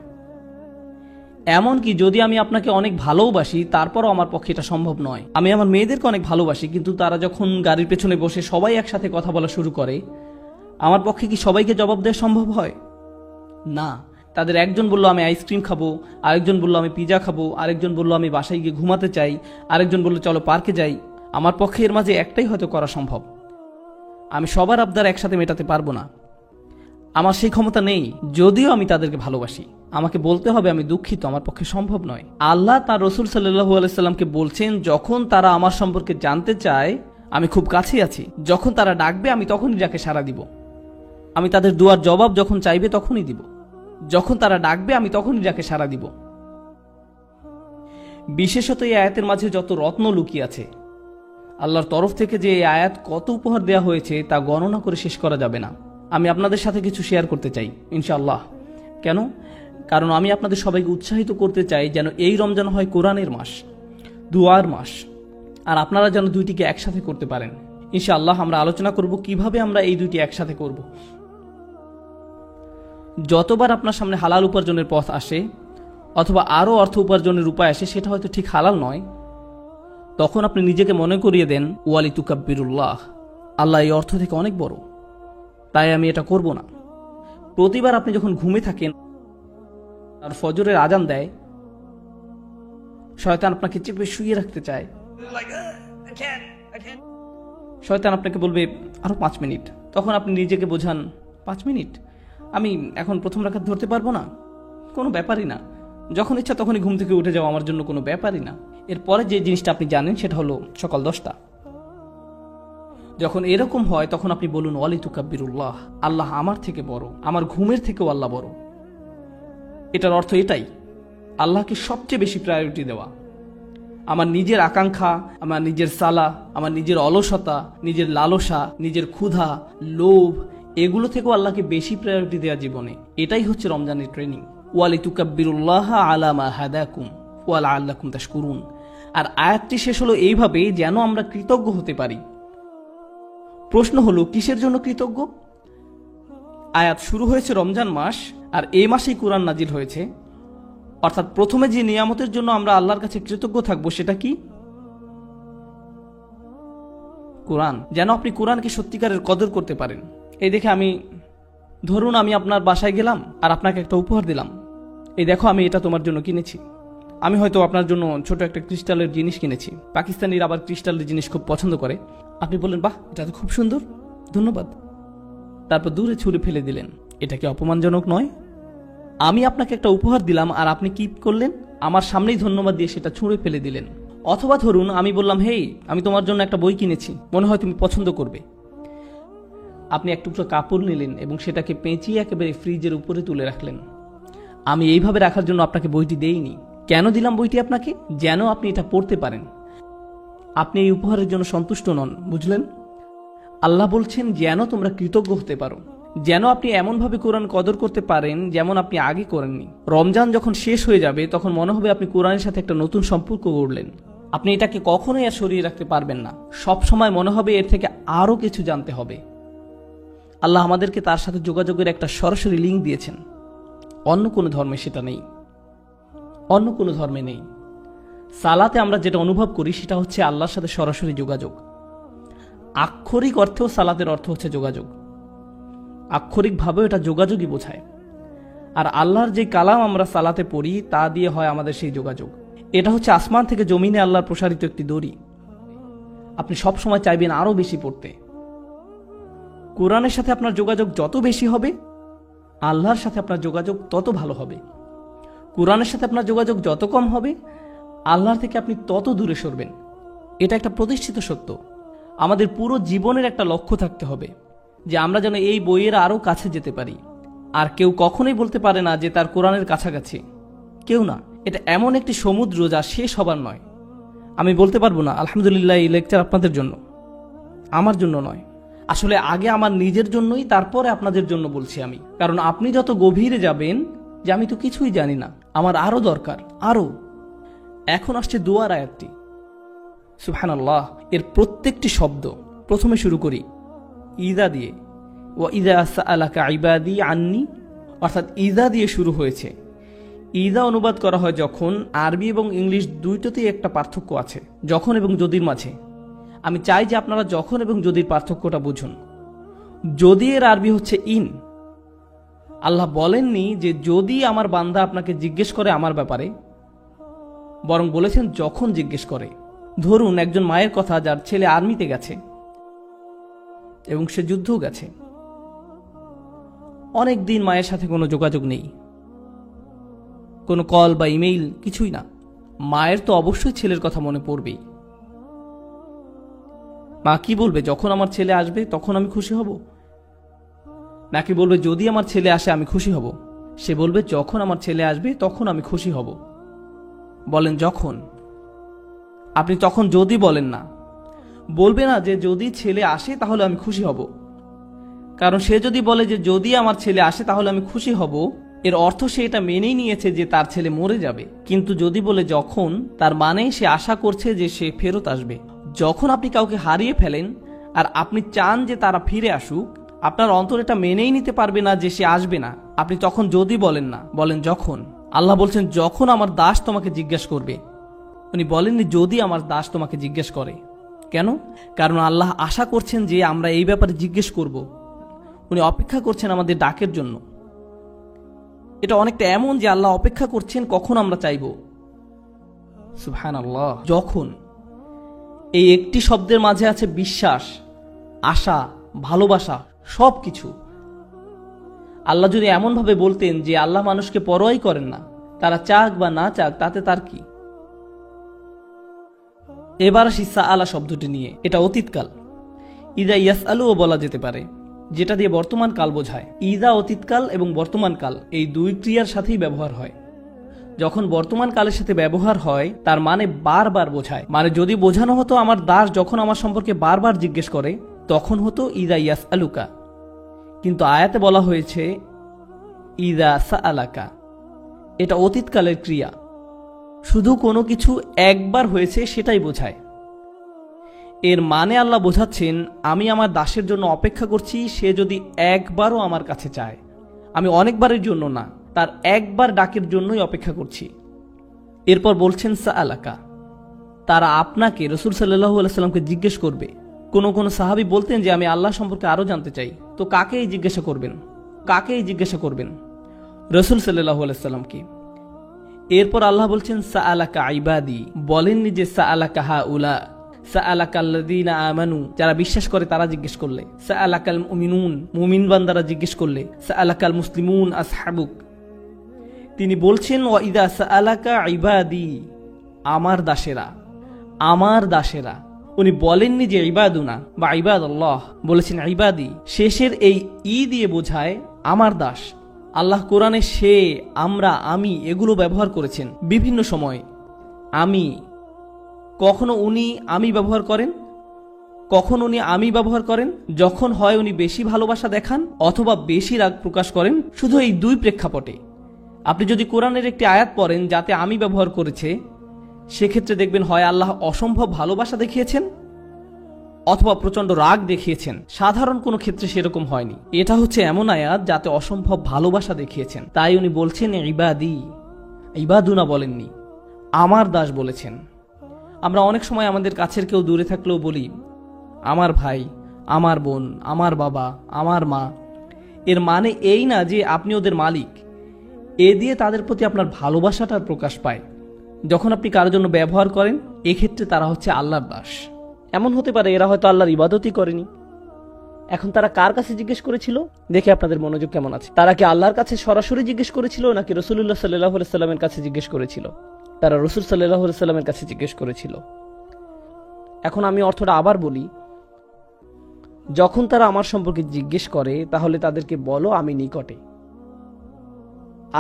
এমনকি যদি আমি আপনাকে অনেক ভালোবাসি তারপরও আমার পক্ষে এটা সম্ভব নয়। আমি আমার মেয়েদেরকে অনেক ভালোবাসি, কিন্তু তারা যখন গাড়ির পেছনে বসে সবাই একসাথে কথা বলা শুরু করে, আমার পক্ষে কি সবাইকে জবাব দেওয়া সম্ভব হয়? না। তাদের একজন বলল আমি আইসক্রিম খাবো, আরেকজন বলল আমি পিজা খাবো, আরেকজন বলল আমি বাসায় গিয়ে ঘুমাতে চাই, আরেকজন বলল চলো পার্কে যাই। আমার পক্ষে এর মাঝে একটাই হয়তো করা সম্ভব। আমি সবার আবদার একসাথে মেটাতে পারবো না, আমার সেই ক্ষমতা নেই। যদিও আমি তাদেরকে ভালোবাসি, আমাকে বলতে হবে আমি দুঃখিত, আমার পক্ষে সম্ভব নয়। আল্লাহ তার রাসূল সাল্লাল্লাহু আলাইহি সাল্লামকে বলছেন, যখন তারা আমার সম্পর্কে জানতে চায় আমি খুব কাছেই আছি। যখন তারা ডাকবে আমি তখনই ডাকে সাড়া দিব। আমি তাদের দুয়ার জবাব যখন চাইবে তখনই দিব। যখন তারা ডাকবে আমি তখনই ডাকে সাড়া দিব। বিশেষত এই আয়াতের মাঝে যত রত্ন লুকিয়ে আছে, আল্লাহর তরফ থেকে যে এই আয়াত কত উপহার দেওয়া হয়েছে তা গণনা করে শেষ করা যাবে না। আমি আপনাদের সাথে কিছু শেয়ার করতে চাই ইনশাআল্লাহ। কেন? কারণ আমি আপনাদের সবাইকে উৎসাহিত করতে চাই যেন এই রমজান হয় কোরআনের মাস, দুয়ার মাস, আর আপনারা যেন দুইটিকে একসাথে করতে পারেন। ইনশাআল্লাহ আমরা আলোচনা করব কিভাবে আমরা এই দুইটি একসাথে করব। যতবার আপনার সামনে হালাল উপার্জনের পথ আসে অথবা আরও অর্থ উপার্জনের উপায় আসে, সেটা হয়তো ঠিক হালাল নয়, তখন আপনি নিজেকে মনে করিয়ে দেন ওয়ালি তুকাব্বিরুল্লাহ, আল্লাহ এই অর্থ থেকে অনেক বড়, তাই আমি এটা করব না। প্রতিবার আপনি যখন ঘুমে থাকেন আর ফজরের আজান দেয়, শয়তান আপনাকে চেপে শুয়ে রাখতে চায়। শয়তান আপনাকে বলবে আরো 5 মিনিট। তখন আপনি নিজেকে বোঝান 5 মিনিট, আমি এখন প্রথম রাকাত ধরতে পারবো না, কোনো ব্যাপারই না, যখন ইচ্ছা তখনই ঘুম থেকে উঠে যাওয়া আমার জন্য কোনো ব্যাপারই না। এরপরে যে জিনিসটা আপনি জানেন সেটা হলো সকাল 10টা। যখন এরকম হয় তখন আপনি বলুন ওয়ালি তুকাব্বিরুল্লাহ, আল্লাহ আমার থেকে বড়, আমার ঘুমের থেকেও আল্লাহ বড়। এটার অর্থ এটাই, আল্লাহকে সবচেয়ে বেশি প্রায়োরিটি দেওয়া। আমার নিজের আকাঙ্ক্ষা, আমার নিজের সালা, আমার নিজের অলসতা, নিজের লালসা, নিজের ক্ষুধা, লোভ, এগুলো থেকেও আল্লাহকে বেশি প্রায়োরিটি দেওয়া জীবনে। এটাই হচ্ছে রমজানের ট্রেনিং। ওয়ালি তুকাব্বিরুল্লাহ আলা মা হাদাকুম ওয়া লাআল্লাকুম তাশকুরুন। আর আয়াতটি শেষ হলো এইভাবে যেন আমরা কৃতজ্ঞ হতে পারি। প্রশ্ন হলো কিসের জন্য কৃতজ্ঞ? আয়াত শুরু হয়েছে রমজান মাস, আর এই মাসেই কোরআন নাজিল হয়েছে। অর্থাৎ প্রথমে যে নিয়ামতের জন্য আমরা আল্লাহর কাছে কৃতজ্ঞ থাকবো সেটা কি? কোরআন। যেন আপনি কোরআনকে সত্যিকারের কদর করতে পারেন। এই দেখে ধরুন আমি আপনার বাসায় গেলাম আর আপনাকে একটা উপহার দিলাম, এই দেখো আমি এটা তোমার জন্য কিনেছি। আমি হয়তো আপনার জন্য ছোট একটা ক্রিস্টালের জিনিস কিনেছি। পাকিস্তানিরা আবার ক্রিস্টালের জিনিস খুব পছন্দ করে। আপনি বললেন বাহ, এটা তো খুব সুন্দর, ধন্যবাদ। তারপর দূরে ছুঁড়ে ফেলে দিলেন। এটা কি অপমানজনক নয়? আমি আপনাকে একটা উপহার দিলাম আর আপনি কি করলেন? আমার সামনেই ধন্যবাদ দিয়ে সেটা ছুঁড়ে ফেলে দিলেন। অথবা ধরুন আমি বললাম হেই, আমি তোমার জন্য একটা বই কিনেছি, মনে হয় তুমি পছন্দ করবে। আপনি এক টুকরো কাপড় নিলেন এবং সেটাকে পেঁচিয়ে একেবারে ফ্রিজের উপরে তুলে রাখলেন। আমি এইভাবে রাখার জন্য আপনাকে বইটি দেইনি। কেন দিলাম বইটি আপনাকে? যেন আপনি এটা পড়তে পারেন। আপনি এই উপহারের জন্য সন্তুষ্ট নন, বুঝলেন? আল্লাহ বলছেন যেন তোমরা কৃতজ্ঞ হতে পারো, যেন আপনি এমনভাবে কোরআন কদর করতে পারেন যেমন আপনি আগে করেননি। রমজান যখন শেষ হয়ে যাবে তখন মনে হবে আপনি কোরআনের সাথে একটা নতুন সম্পর্ক গড়লেন। আপনি এটাকে কখনোই আর সরিয়ে রাখতে পারবেন না। সব সময় মনে হবে এর থেকে আরও কিছু জানতে হবে। আল্লাহ আমাদেরকে তার সাথে যোগাযোগের একটা সরাসরি লিঙ্ক দিয়েছেন। অন্য কোনো ধর্মে সেটা নেই, অন্য কোনো ধর্মে নেই। সালাতে আমরা যেটা অনুভব করি সেটা হচ্ছে আল্লাহর সাথে সরাসরি যোগাযোগ। আক্ষরিক অর্থেও সালাতের অর্থ হচ্ছে যোগাযোগ। আক্ষরিকভাবেও এটা যোগাযোগই বোঝায়। আর আল্লাহর যে কালাম আমরা সালাতে পড়ি তা দিয়ে হয় আমাদের সেই যোগাযোগ। এটা হচ্ছে আসমান থেকে জমিনে আল্লাহর প্রসারিত একটি দড়ি। আপনি সব সময় চাইবেন আরো বেশি পড়তে। কোরআনের সাথে আপনার যোগাযোগ যত বেশি হবে, আল্লাহর সাথে আপনার যোগাযোগ তত ভালো হবে। কোরআনের সাথে আপনার যোগাযোগ যত কম হবে, আল্লাহর থেকে আপনি তত দূরে সরবেন। এটা একটা প্রতিষ্ঠিত সত্য। আমাদের পুরো জীবনের একটা লক্ষ্য থাকতে হবে যে আমরা যেন এই বইয়ের আরও কাছে যেতে পারি। আর কেউ কখনোই বলতে পারে না যে তার কোরআনের কাছাকাছি, কেউ না। এটা এমন একটি সমুদ্র যা শেষ হবার নয়। আমি বলতে পারবো না আলহামদুলিল্লাহ এই লেকচার আপনাদের জন্য, আমার জন্য নয়। আসলে আগে আমার নিজের জন্যই, তারপরে আপনাদের জন্য বলছি আমি। কারণ আপনি যত গভীরে যাবেন যে আমি তো কিছুই জানি না, আমার আরো দরকার, আরো। এখন আসছে দুয়ার আয়াতটি, সুবহানাল্লাহ। এর প্রত্যেকটি শব্দ প্রথমে শুরু করি ইদা দিয়ে। ওয়া ইদা সাআলাকা ইবাদি আন্নি, অর্থাৎ ইদা দিয়ে শুরু হয়েছে। ইদা অনুবাদ করা হয় যখন, আরবি এবং ইংলিশ দুইটাতেই একটা পার্থক্য আছে, যখন এবং যদির মাঝে। আমি চাই যে আপনারা যখন এবং যদির পার্থক্যটা বুঝুন। যদি এর আরবি হচ্ছে ইন। আল্লাহ বলেননি যে যদি আমার বান্দা আপনাকে জিজ্ঞেস করে আমার ব্যাপারে, বরং বলেছেন যখন জিজ্ঞেস করে। ধরুন একজন মায়ের কথা যার ছেলে আর্মিতে গেছে এবং সে যুদ্ধও গেছে, অনেক দিন মায়ের সাথে কোনো যোগাযোগ নেই, কোনো কল বা ইমেইল কিছুই না। মায়ের তো অবশ্যই ছেলের কথা মনে পড়বেই। মা কি বলবে, যখন আমার ছেলে আসবে তখন আমি খুশি হব? নাকি বলবে যদি আমার ছেলে আসে আমি খুশি হব? সে বলবে যখন আমার ছেলে আসবে তখন আমি খুশি হব। বলেন যখন। আপনি তখন যদি বলেন না, বলবে না যে যদি ছেলে আসে তাহলে আমি খুশি হব। কারণ সে যদি বলে যে যদি আমার ছেলে আসে তাহলে আমি খুশি হব, এর অর্থ সে এটা মেনেই নিয়েছে যে তার ছেলে মরে যাবে। কিন্তু যদি বলে যখন, তার মানে সে আশা করছে যে সে ফেরত আসবে। যখন আপনি কাউকে হারিয়ে ফেলেন আর আপনি চান যে তারা ফিরে আসুক, আপনার অন্তর এটা মেনেই নিতে পারবে না যে সে আসবে না। আপনি তখন যদি বলেন না, বলেন যখন। আল্লাহ বলছেন যখন আমার দাস তোমাকে জিজ্ঞেস করবে। উনি বলেননি যদি আমার দাস তোমাকে জিজ্ঞেস করে। কেন? কারণ আল্লাহ আশা করছেন যে আমরা এই ব্যাপারে জিজ্ঞেস করব। উনি অপেক্ষা করছেন আমাদের ডাকের জন্য। এটা অনেকটা এমন যে আল্লাহ অপেক্ষা করছেন কখন আমরা চাইব। সুবহানাল্লাহ। যখন, এই একটি শব্দের মাঝে আছে বিশ্বাস, আশা, ভালোবাসা, সবকিছু। আল্লাহ যদি এমন ভাবে বলতেন যে আল্লাহ মানুষকে পরোয়াই করেন না, তারা চাক বা না চাক তাতে তার কি। এবার আসি সাআলা শব্দটি নিয়ে। এটা অতীতকাল। ইদা ইয়াসআলুও বলা যেতে পারে, যেটা দিয়ে বর্তমান কাল বোঝায়। ইদা অতীতকাল এবং বর্তমান কাল এই দুই ক্রিয়ার সাথেই ব্যবহার হয়। যখন বর্তমান কালের সাথে ব্যবহার হয় তার মানে বারবার বোঝায়। মানে যদি বোঝানো হতো আমার দাস যখন আমার সম্পর্কে বারবার জিজ্ঞেস করে তখন হতো ইদা ইয়াসআলুকা। কিন্তু আয়াতে বলা হয়েছে ইদা সাআলাকা। এটা অতীতকালের ক্রিয়া। শুধু কোনো কিছু একবার হয়েছে সেটাই বোঝায়। এর মানে আল্লাহ বোঝাচ্ছেন আমি আমার দাসের জন্য অপেক্ষা করছি, সে যদি একবারও আমার কাছে চায়। আমি অনেকবারের জন্য না, তার একবার ডাকের জন্যই অপেক্ষা করছি। এরপর বলছেন সাআলাকা, তারা আপনাকে, রাসূল সাল্লাল্লাহু আলাইহি সাল্লামকে জিজ্ঞেস করবে। কোন সাহাবী বলতেন যে আমি আল্লাহ সম্পর্কে আরো জানতে চাই। তো কাকেই জিজ্ঞাসা করবেন? কাকেই জিজ্ঞাসা করবেন? রাসূল সাল্লাল্লাহু আলাইহি সাল্লামকে। এরপর আল্লাহ বলছেন সাআলাকা ইবাদি, বলেননি যে সাআলাকা হাউলা, সাআলাকাল্লাযীনা আমানু, যারা বিশ্বাস করে তারা জিজ্ঞেস করলে, সাআলাকাল মুমিনুন, মুমিন বান্দারা জিজ্ঞেস করলে, সাআলাকাল মুসলিমুন আসহাবুক। তিনি বলছেন ওয়া ইদা সাআলাকা ইবাদি, আমার দাসেরা, আমার দাসেরা। উনি বলেননি যে ইবাদুনা বা ইবাদাল্লাহ, বলেছেন ইবাদি। শেষের এই ই দিয়ে বোঝায় আমার দাস। আল্লাহ কোরআনে সে, আমরা, আমি এগুলো ব্যবহার করেছেন বিভিন্ন সময়। আমি, কখনো উনি আমি ব্যবহার করেন, কখন উনি আমি ব্যবহার করেন, যখন হয় উনি বেশি ভালোবাসা দেখান অথবা বেশি রাগ প্রকাশ করেন। শুধু এই দুই প্রেক্ষাপটে। আপনি যদি কোরআনের একটি আয়াত পড়েন যাতে আমি ব্যবহার করেছে, সেক্ষেত্রে দেখবেন হয় আল্লাহ অসম্ভব ভালোবাসা দেখিয়েছেন অথবা প্রচন্ড রাগ দেখিয়েছেন। সাধারণ কোনো ক্ষেত্রে সেরকম হয়নি। এটা হচ্ছে এমন আয়াত যাতে অসম্ভব ভালোবাসা দেখিয়েছেন। তাই উনি বলছেন ইবাদি, ইবাদুনা বলেননি, আমার দাস বলেছেন। আমরা অনেক সময় আমাদের কাছের কেউ দূরে থাকলেও বলি আমার ভাই, আমার বোন, আমার বাবা, আমার মা। এর মানে এই না যে আপনি ওদের মালিক। এ দিয়ে তাদের প্রতি আপনার ভালোবাসাটার প্রকাশ পায়। যখন আপনি কারোর জন্য ব্যবহার করেন, এক্ষেত্রে তারা হচ্ছে আল্লাহর দাস। এমন হতে পারে এরা হয়তো আল্লাহর ইবাদতই করেনি। এখন তারা কার কাছে জিজ্ঞেস করেছিল? দেখে আপনাদের মনোযোগ কেমন আছে। তারা কি আল্লাহর কাছে সরাসরি জিজ্ঞেস করেছিল নাকি রাসূলুল্লাহ সাল্লাল্লাহু আলাইহি সাল্লামের কাছে জিজ্ঞেস করেছিল? তারা রাসূল সাল্লাল্লাহু আলাইহি সাল্লামের কাছে জিজ্ঞেস করেছিল। এখন আমি অর্থটা আবার বলি, যখন তারা আমার সম্পর্কে জিজ্ঞেস করে তাহলে তাদেরকে বলো আমি নিকটে।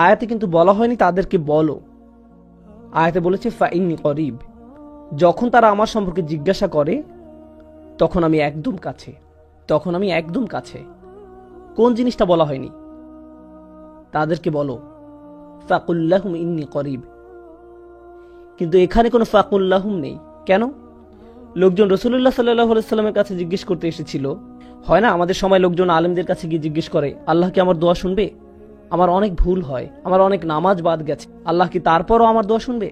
আয়াতে কিন্তু বলা হয়নি তাদেরকে বলো, আয়াতে বলেছে ফাইন্নী করিব। যখন তারা আমার সম্পর্কে জিজ্ঞাসা করে তখন আমি একদম কাছে, তখন আমি একদম কাছে। কোন জিনিসটা বলা হয়নি? তাদেরকে বলো ফাকুল্লাহুম ইন্নী করিব। কিন্তু এখানে কোনো ফাকুল্লাহুম নেই। কেন? লোকজন রাসূলুল্লাহ সাল্লাল্লাহু আলাইহি সাল্লামের কাছে জিজ্ঞেস করতে এসেছিল। হয় না আমাদের সময় লোকজন আলেমদের কাছে গিয়ে জিজ্ঞেস করে আল্লাহ কি আমার দোয়া শুনবে? আমার অনেক ভুল হয়, আমার অনেক নামাজ বাদ গেছে, আল্লাহ কি তারপরও আমার দোয়া শুনবে?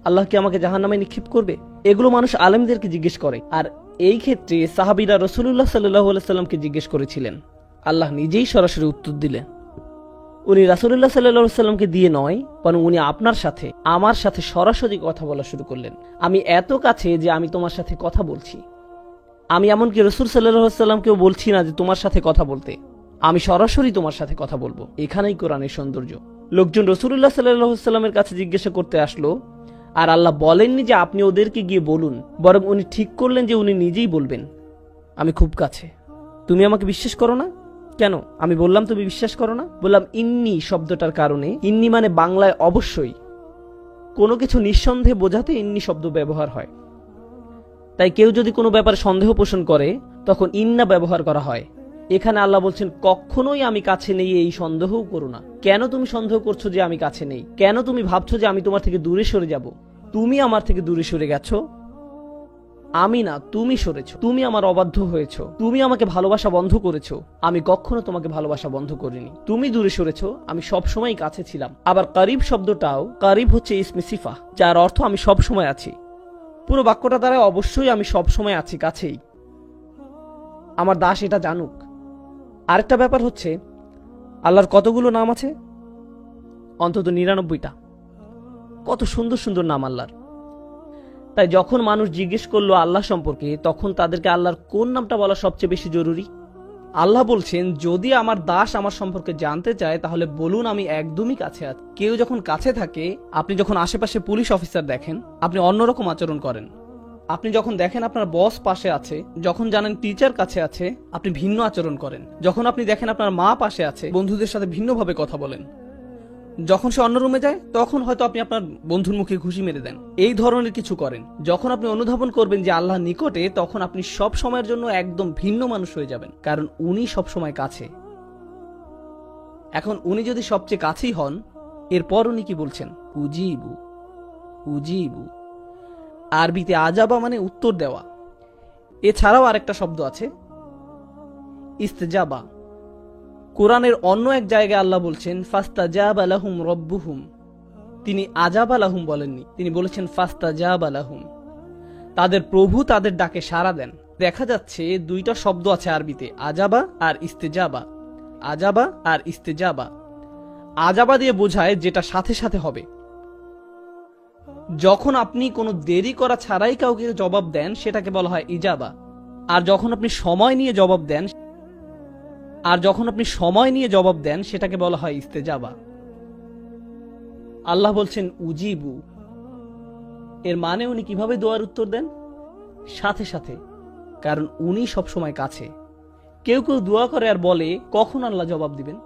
আল্লাহ কি আমাকে জাহান্নামে নিক্ষেপ করবে? এগুলো মানুষ আলেমদেরকে জিজ্ঞেস করে। আর এই ক্ষেত্রে সাহাবীরা রাসূলুল্লাহ সাল্লাল্লাহু আলাইহি সাল্লামকে জিজ্ঞেস করেছিলেন। আল্লাহ নিজেই সরাসরি উত্তর দিলেন। উনি রাসূলুল্লাহ সাল্লাল্লাহু আলাইহি সাল্লামকে দিয়ে নয়, বরং উনি আপনার সাথে, আমার সাথে সরাসরি কথা বলা শুরু করলেন। আমি এত কাছে যে আমি তোমার সাথে কথা বলছি। আমি এমনকি রাসূল সাল্লাল্লাহু আলাইহি সাল্লামকেও বলছি না যে তোমার সাথে কথা বলতে, আমি সরাসরি তোমার সাথে কথা বলবো। এখানেই কোরআনের সৌন্দর্য। লোকজন রাসূলুল্লাহ সাল্লাল্লাহু আলাইহি সাল্লামের কাছে জিজ্ঞাসা করতে আসলো, আর আল্লাহ বলেননি যে আপনি ওদেরকে গিয়ে বলুন, বরং উনি ঠিক করলেন যে উনি নিজেই বলবেন আমি খুব কাছে। তুমি আমাকে বিশ্বাস করো না কেন? আমি বললাম তুমি বিশ্বাস করো না? বললাম ইন্নি শব্দটার কারণে। ইন্নি মানে বাংলায় অবশ্যই, কোনো কিছু নিঃসন্দেহে বোঝাতে ইন্নি শব্দ ব্যবহার হয়। তাই কেউ যদি কোনো ব্যাপারে সন্দেহ পোষণ করে তখন ইন্না ব্যবহার করা হয়। এখানে আল্লাহ বলছেন কখনোই আমি কাছে নেই, এই সন্দেহও করো না। কেন তুমি সন্দেহ করছো যে আমি কাছে নেই? কেন তুমি ভাবছো যে আমি তোমার থেকে দূরে সরে যাব? তুমি আমার থেকে দূরে সরে গেছো, আমি না, তুমি সরেছো। তুমি আমার অবাধ্য হয়েছো, তুমি আমাকে ভালোবাসা বন্ধ করেছো। আমি কখনো তোমাকে ভালোবাসা বন্ধ করিনি। তুমি দূরে সরেছো, আমি সবসময় কাছে ছিলাম। আবার কারিব শব্দটাও, কারিব হচ্ছে ইসমে সিফা, যার অর্থ আমি সব সময় আছি। পুরো বাক্যটা দ্বারা অবশ্যই আমি সব সময় আছি, কাছেই। আমার দাস এটা জানুক। আরেকটা ব্যাপার হচ্ছে আল্লাহর কতগুলো নাম আছে? অন্তত 99টা। কত সুন্দর সুন্দর নাম আল্লাহর। তাই যখন মানুষ জিজ্ঞেস করলো আল্লাহ সম্পর্কে, তখন তাদেরকে আল্লাহর কোন নামটা বলা সবচেয়ে বেশি জরুরি? আল্লাহ বলছেন যদি আমার দাস আমার সম্পর্কে জানতে চায় তাহলে বলুন আমি একদমই কাছে আছি। কেউ যখন কাছে থাকে, আপনি যখন আশেপাশে পুলিশ অফিসার দেখেন আপনি অন্যরকম আচরণ করেন। আপনি যখন দেখেন আপনার বস পাশে আছে, যখন জানেন টিচার কাছে আছে, আপনি ভিন্ন আচরণ করেন। যখন আপনি দেখেন আপনার মা পাশে আছে, বন্ধুদের সাথে ভিন্নভাবে কথা বলেন। যখন সে অন্য রুমে যায় তখন হয়তো আপনি আপনার বন্ধুর মুখে ঘুষি মেরে দেন। এই ধরনের কিছু করেন। যখন আপনি অনুধাবন করবেন যে আল্লাহ নিকটে, তখন আপনি সব সময়ের জন্য একদম ভিন্ন মানুষ হয়ে যাবেন, কারণ উনি সব সময় কাছে। এখন উনি যদি সবচেয়ে কাছেই হন, এরপর উনি কি বলছেন? উজিবু, উজিবু। আরবিতে আজাবা মানে উত্তর দেওয়া। এছাড়াও আরেকটা শব্দ আছে ইস্তেজাবা। কোরআনের অন্য এক জায়গায় আল্লাহ বলছেন ফাস্তাজাবা লাহুম রব্বুহুম। তিনি আজাবা লাহুম বলেননি, তিনি বলেছেন ফাস্তাজাবা লাহুম। তাদের প্রভু তাদের ডাকে সাড়া দেন। দেখা যাচ্ছে দুইটা শব্দ আছে আরবিতে, আজাবা আর ইস্তেজাবা। আজাবা আর ইস্তেজাবা। আজাবা দিয়ে বোঝায় যেটা সাথে সাথে হবে। যখন আপনি কোনো দেরি করা ছাড়াই কাউকে জবাব দেন সেটাকে বলা হয় ইজাবা। আর যখন আপনি সময় নিয়ে জবাব দেন সেটাকে বলা হয় ইস্তেজাবা। আল্লাহ বলছেন উজিবু। এর মানে উনি কিভাবে দোয়ার উত্তর দেন? সাথে সাথে, কারণ উনি সব সময় কাছে। কেউ কেউ দোয়া করে আর বলে কখন আল্লাহ জবাব দিবেন,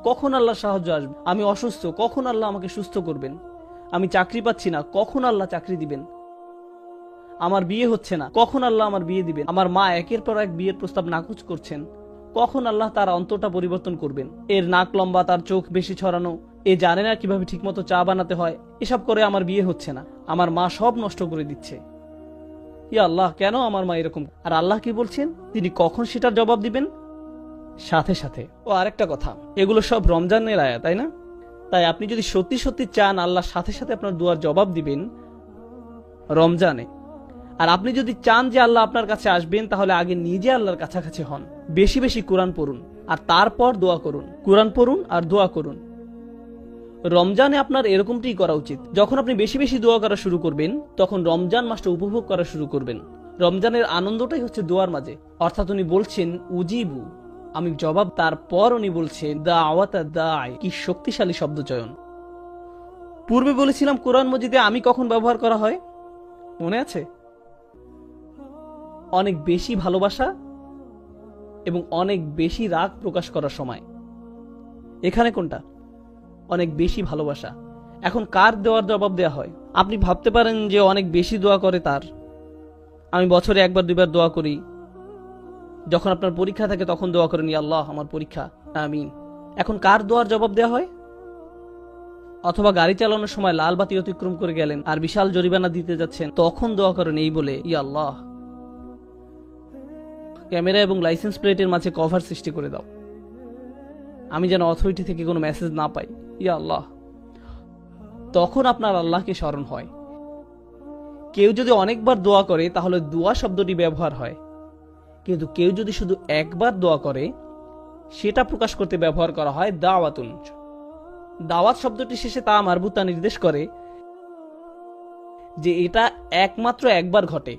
কখন আল্লাহ সাহায্য আসবে, আমি অসুস্থ, কখন আল্লাহ আমাকে সুস্থ করবেন, আমি চাকরি পাচ্ছি না, কখন আল্লাহ চাকরি দিবেন। আমার বিয়ে হচ্ছে না, কখন আল্লাহ আমার বিয়ে দিবেন? আমার মা একের পর এক বিয়ের প্রস্তাব নাকচ করছেন, কখন আল্লাহ তার অন্তরটা পরিবর্তন করবেন? এর নাক লম্বা, তার চোখ বেশি ছড়ানো, এ জানে না কিভাবে ঠিকমতো চা বানাতে হয়, এসব করে আমার বিয়ে হচ্ছে না, আমার মা সব নষ্ট করে দিচ্ছে। ইয়া আল্লাহ, কেন আমার মা এরকম? আর আল্লাহ কি বলছেন? তিনি কখন সেটার জবাব দিবেন? সাথে সাথে। ও আরেকটা কথা, এগুলো সব রমজানের আয়াত, তাই না? তাই আপনি যদি সত্যি সত্যি চান আল্লাহর সাথে সাথে আপনার দোয়ার জবাব দিবেন রমজানে, আর আপনি যদি চান যে আল্লাহ আপনার কাছে আসবেন, তাহলে আগে নিজে আল্লাহর কাছাকাছি হন, বেশি বেশি কোরআন পড়ুন, আর তারপর দোয়া করুন। কোরআন পড়ুন আর দোয়া করুন। রমজানে আপনার এরকমটাই করা উচিত। যখন আপনি বেশি বেশি দোয়া করা শুরু করবেন, তখন রমজান মাসটা উপভোগ করা শুরু করবেন। রমজানের আনন্দটাই হচ্ছে দোয়ার মাঝে। অর্থাৎ উনি বলছেন উজিবু, আমি জবাব। তারপর উনি বলছেন দাওয়াতা দাঈ, কি শক্তিশালী শব্দ চয়ন। পূর্বে বলেছিলাম কোরআন মজিদে আমি কখন ব্যবহার করা হয়, মনে আছে? অনেক বেশি ভালোবাসা এবং অনেক বেশি রাগ প্রকাশ করার সময়। এখানে কোনটা? অনেক বেশি ভালোবাসা। এখন কার দেওয়ার জবাব দেওয়া হয়? আপনি ভাবতে পারেন যে অনেক বেশি দোয়া করে তার। আমি বছরে একবার দুইবার দোয়া করি। যখন আপনার পরীক্ষা থাকে তখন দোয়া করেন, ইয়া আল্লাহ আমার পরীক্ষা, আমিন। এখন কার দোয়ার জবাব দেওয়া হয়? অথবা গাড়ি চালানোর সময় লাল বাতি অতিক্রম করে গেলেন আর বিশাল জরিমানা দিতে যাচ্ছেন, তখন দোয়া করেন এই বলে, ইয়া আল্লাহ ক্যামেরা এবং লাইসেন্স প্লেটের মাঝে কভার সৃষ্টি করে দাও, আমি যেন অথরিটি থেকে কোনো মেসেজ না পাই, ইয়া আল্লাহ। তখন আপনার আল্লাহকে স্মরণ হয়। কেউ যদি অনেকবার দোয়া করে তাহলে দোয়া শব্দটি ব্যবহার হয়, কিন্তু কেউ যদি শুধু একবার দোয়া করে সেটা প্রকাশ করতে ব্যবহার করা হয় দাওয়াতুন। দাওয়াত শব্দটি শেষে তা মারবুতা নির্দেশ করে যে এটা একমাত্র একবার ঘটে।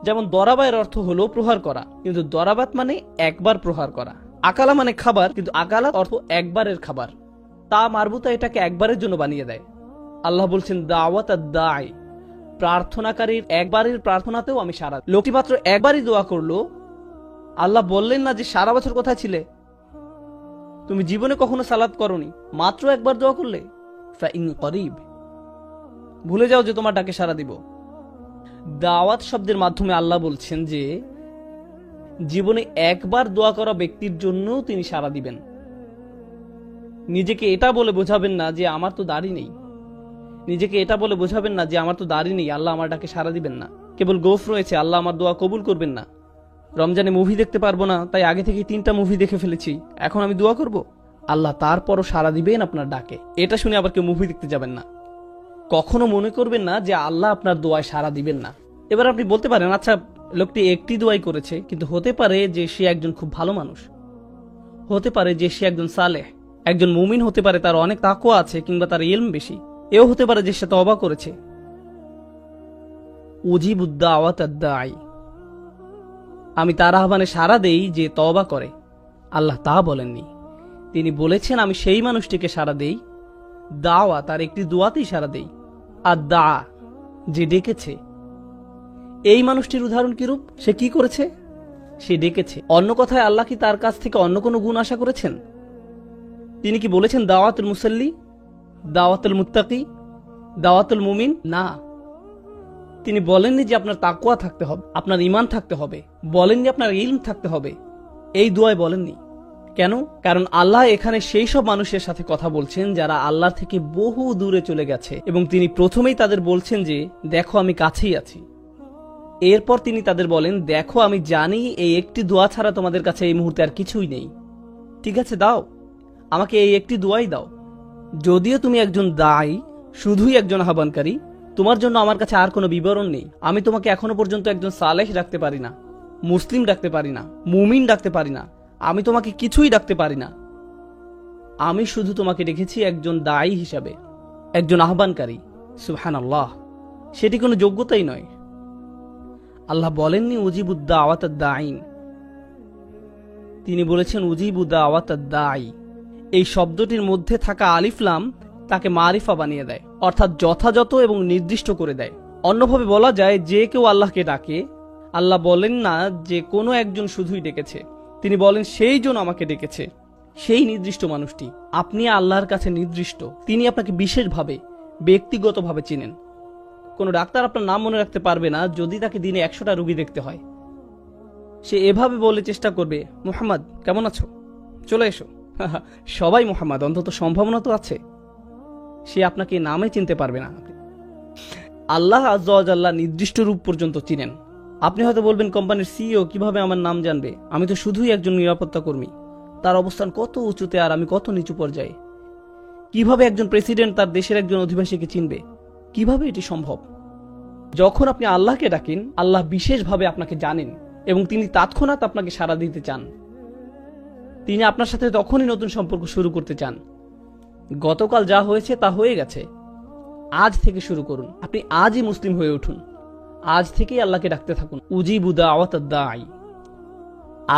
যেমন দরাবায়ের অর্থ হলো প্রহার করা, কিন্তু দরাবাত মানে একবার প্রহার করা। আকালা মানে খাবার, কিন্তু আকালা অর্থ একবারের খাবার। তা মারবুতা এটাকে একবারের জন্য বানিয়ে দেয়। আল্লাহ বলছেন দাওয়াত দাঈ, প্রার্থনাকারীর একবারের প্রার্থনাতেও আমি সাড়া। লোকটি মাত্র একবারই দোয়া করলো। আল্লাহ বললেন না যে সারা বছর কোথায় ছিলে, তুমি জীবনে কখনো সালাত করনি, মাত্র একবার দোয়া করলে ফাইন করিব, ভুলে যাও যে তোমার ডাকে সাড়া দিব। দাওয়াত শব্দের মাধ্যমে আল্লাহ বলছেন যে জীবনে একবার দোয়া করা ব্যক্তির জন্য তিনি সাড়া দিবেন। নিজেকে এটা বলে বোঝাবেন না যে আমার তো দাড়ি নেই, নিজেকে এটা বলে বোঝাবেন না যে আমার তো দাড়ি নেই, আল্লাহ আমার ডাকে সাড়া দিবেন না। কেবল গোফ রয়েছে, আল্লাহ আমার দোয়া কবুল করবেন না। রমজানে মুভি দেখতে পারবো না, তাই আগে থেকে 3টা মুভি দেখে ফেলেছি, এখন আমি দোয়া করব, আল্লাহ তারপরও সাড়া দিবেন আপনার ডাকে। এটা শুনে আবার কেউ মুভি দেখতে যাবেন না। কখনো মনে করবেন না যে আল্লাহ আপনার দোয়ায় সাড়া দিবেন না। এবার আপনি বলতে পারেন, আচ্ছা লোকটি একটি দোয়াই করেছে, কিন্তু হতে পারে যে সে একজন খুব ভালো মানুষ, হতে পারে যে সে একজন সালেহ, একজন মুমিন হতে পারে, তার অনেক তাকওয়া আছে, কিংবা তার ইলম বেশি। এও হতে পারে যে সে তওবা করেছে। উজিবুদ দাওয়াত দাঈ, আমি তার আহ্বানে সাড়া দেই যে তওবা করে। আল্লাহ তা বলেননি, তিনি বলেছেন আমি সেই মানুষটিকে সাড়া দেই, দাওয়া তার একটি দোয়াতেই সাড়া দেই। আর দা, যে ডেকেছে। এই মানুষটির উদাহরণ কিরূপ? সে কি করেছে? সে ডেকেছে। অন্য কথায় আল্লাহ কি তার কাছ থেকে অন্য কোনো গুণ আশা করেছেন? তিনি কি বলেছেন দাওয়াতুল মুসাল্লি, দাওয়াতুল মুত্তাকি, দাওয়াতুল মুমিন? না, তিনি বলেননি যে আপনার তাকওয়া থাকতে হবে, আপনার ঈমান থাকতে হবে, বলেননি আপনার ইলম থাকতে হবে। এই দোয়ায় বলেননি। কেন? কারণ আল্লাহ এখানে সেই সব মানুষের সাথে কথা বলছেন যারা আল্লাহ থেকে বহু দূরে চলে গেছে, এবং তিনি প্রথমেই তাদের বলছেন যে দেখো আমি কাছেই আছি। এরপর তিনি তাদের বলেন, দেখো আমি জানি এই একটি দোয়া ছাড়া তোমাদের কাছে এই মুহূর্তে আর কিছুই নেই, ঠিক আছে দাও, আমাকে এই একটি দোয়াই দাও। যদিও তুমি একজন দাঈ, শুধুই একজন আহ্বানকারী, তোমার জন্য আমার কাছে আর কোনো বিবরণ নেই। আমি তোমাকে এখনো পর্যন্ত একজন সালেহ ডাকতে পারি না, মুসলিম ডাকতে পারি না, মুমিন ডাকতে পারি না, আমি তোমাকে কিছুই ডাকতে পারি না। আমি শুধু তোমাকে ডেকেছি একজন দাঈ হিসাবে, একজন আহ্বানকারী। সুবহানাল্লাহ, সেটি কোনো যোগ্যতাই নয়। আল্লাহ বলেননি উজিবুদ দাওয়াত দাঈন, তিনি বলেছেন উজিবুদ দাওয়াত দাঈ। এই শব্দটির মধ্যে থাকা আলিফ লাম তাকে মারিফা বানিয়ে দেয়, অর্থাৎ যথাযথ এবং নির্দিষ্ট করে দেয়। অন্যভাবে বলা যায়, যে কেউ আল্লাহকে ডাকে, আল্লাহ বলেন না যে কোনো একজন শুধুই ডেকেছে, তিনি বলেন সেই জন আমাকে ডেকেছে, সেই নির্দিষ্ট মানুষটি। আপনি আল্লাহর কাছে নির্দিষ্ট, তিনি আপনাকে বিশেষভাবে ব্যক্তিগতভাবে চিনেন। কোনো ডাক্তার আপনার নাম মনে রাখতে পারবে না যদি তাকে দিনে 100টা রোগী দেখতে হয়। সে এভাবে বলে চেষ্টা করবে, মুহাম্মদ কেমন আছো, চলে এসো। সবাই মুহাম্মদ, অন্তত সম্ভাবনা তো আছে। সে আপনাকে নামে চিনতে পারবে না। আল্লাহ আজ্জা ওয়া জাল্লা নির্দিষ্ট রূপ পর্যন্ত চিনেন। আপনি হয়তো বলবেন, কোম্পানির সিইও কিভাবে আমার নাম জানবে? আমি তো শুধুই একজন নিরাপত্তা কর্মী। তার অবস্থান কত উঁচুতে আর আমি কত নিচু পর্যায়ে। কিভাবে একজন প্রেসিডেন্ট তার দেশের একজন অধিবাসীকে চিনবে? কিভাবে এটি সম্ভব? যখন আপনি আল্লাহকে ডাকেন, আল্লাহ বিশেষভাবে আপনাকে জানেন এবং তিনি তৎক্ষণাৎ আপনাকে সাড়া দিতে চান। তিনি আপনার সাথে তখনই নতুন সম্পর্ক শুরু করতে চান। গতকাল যা হয়েছে তা হয়ে গেছে, আজ থেকে শুরু করুন। আপনি আজই মুসলিম হয়ে উঠুন। আজ থেকেই আল্লাহকে ডাকতে থাকুন। উজিবু দাওয়াতাদ দাঈ।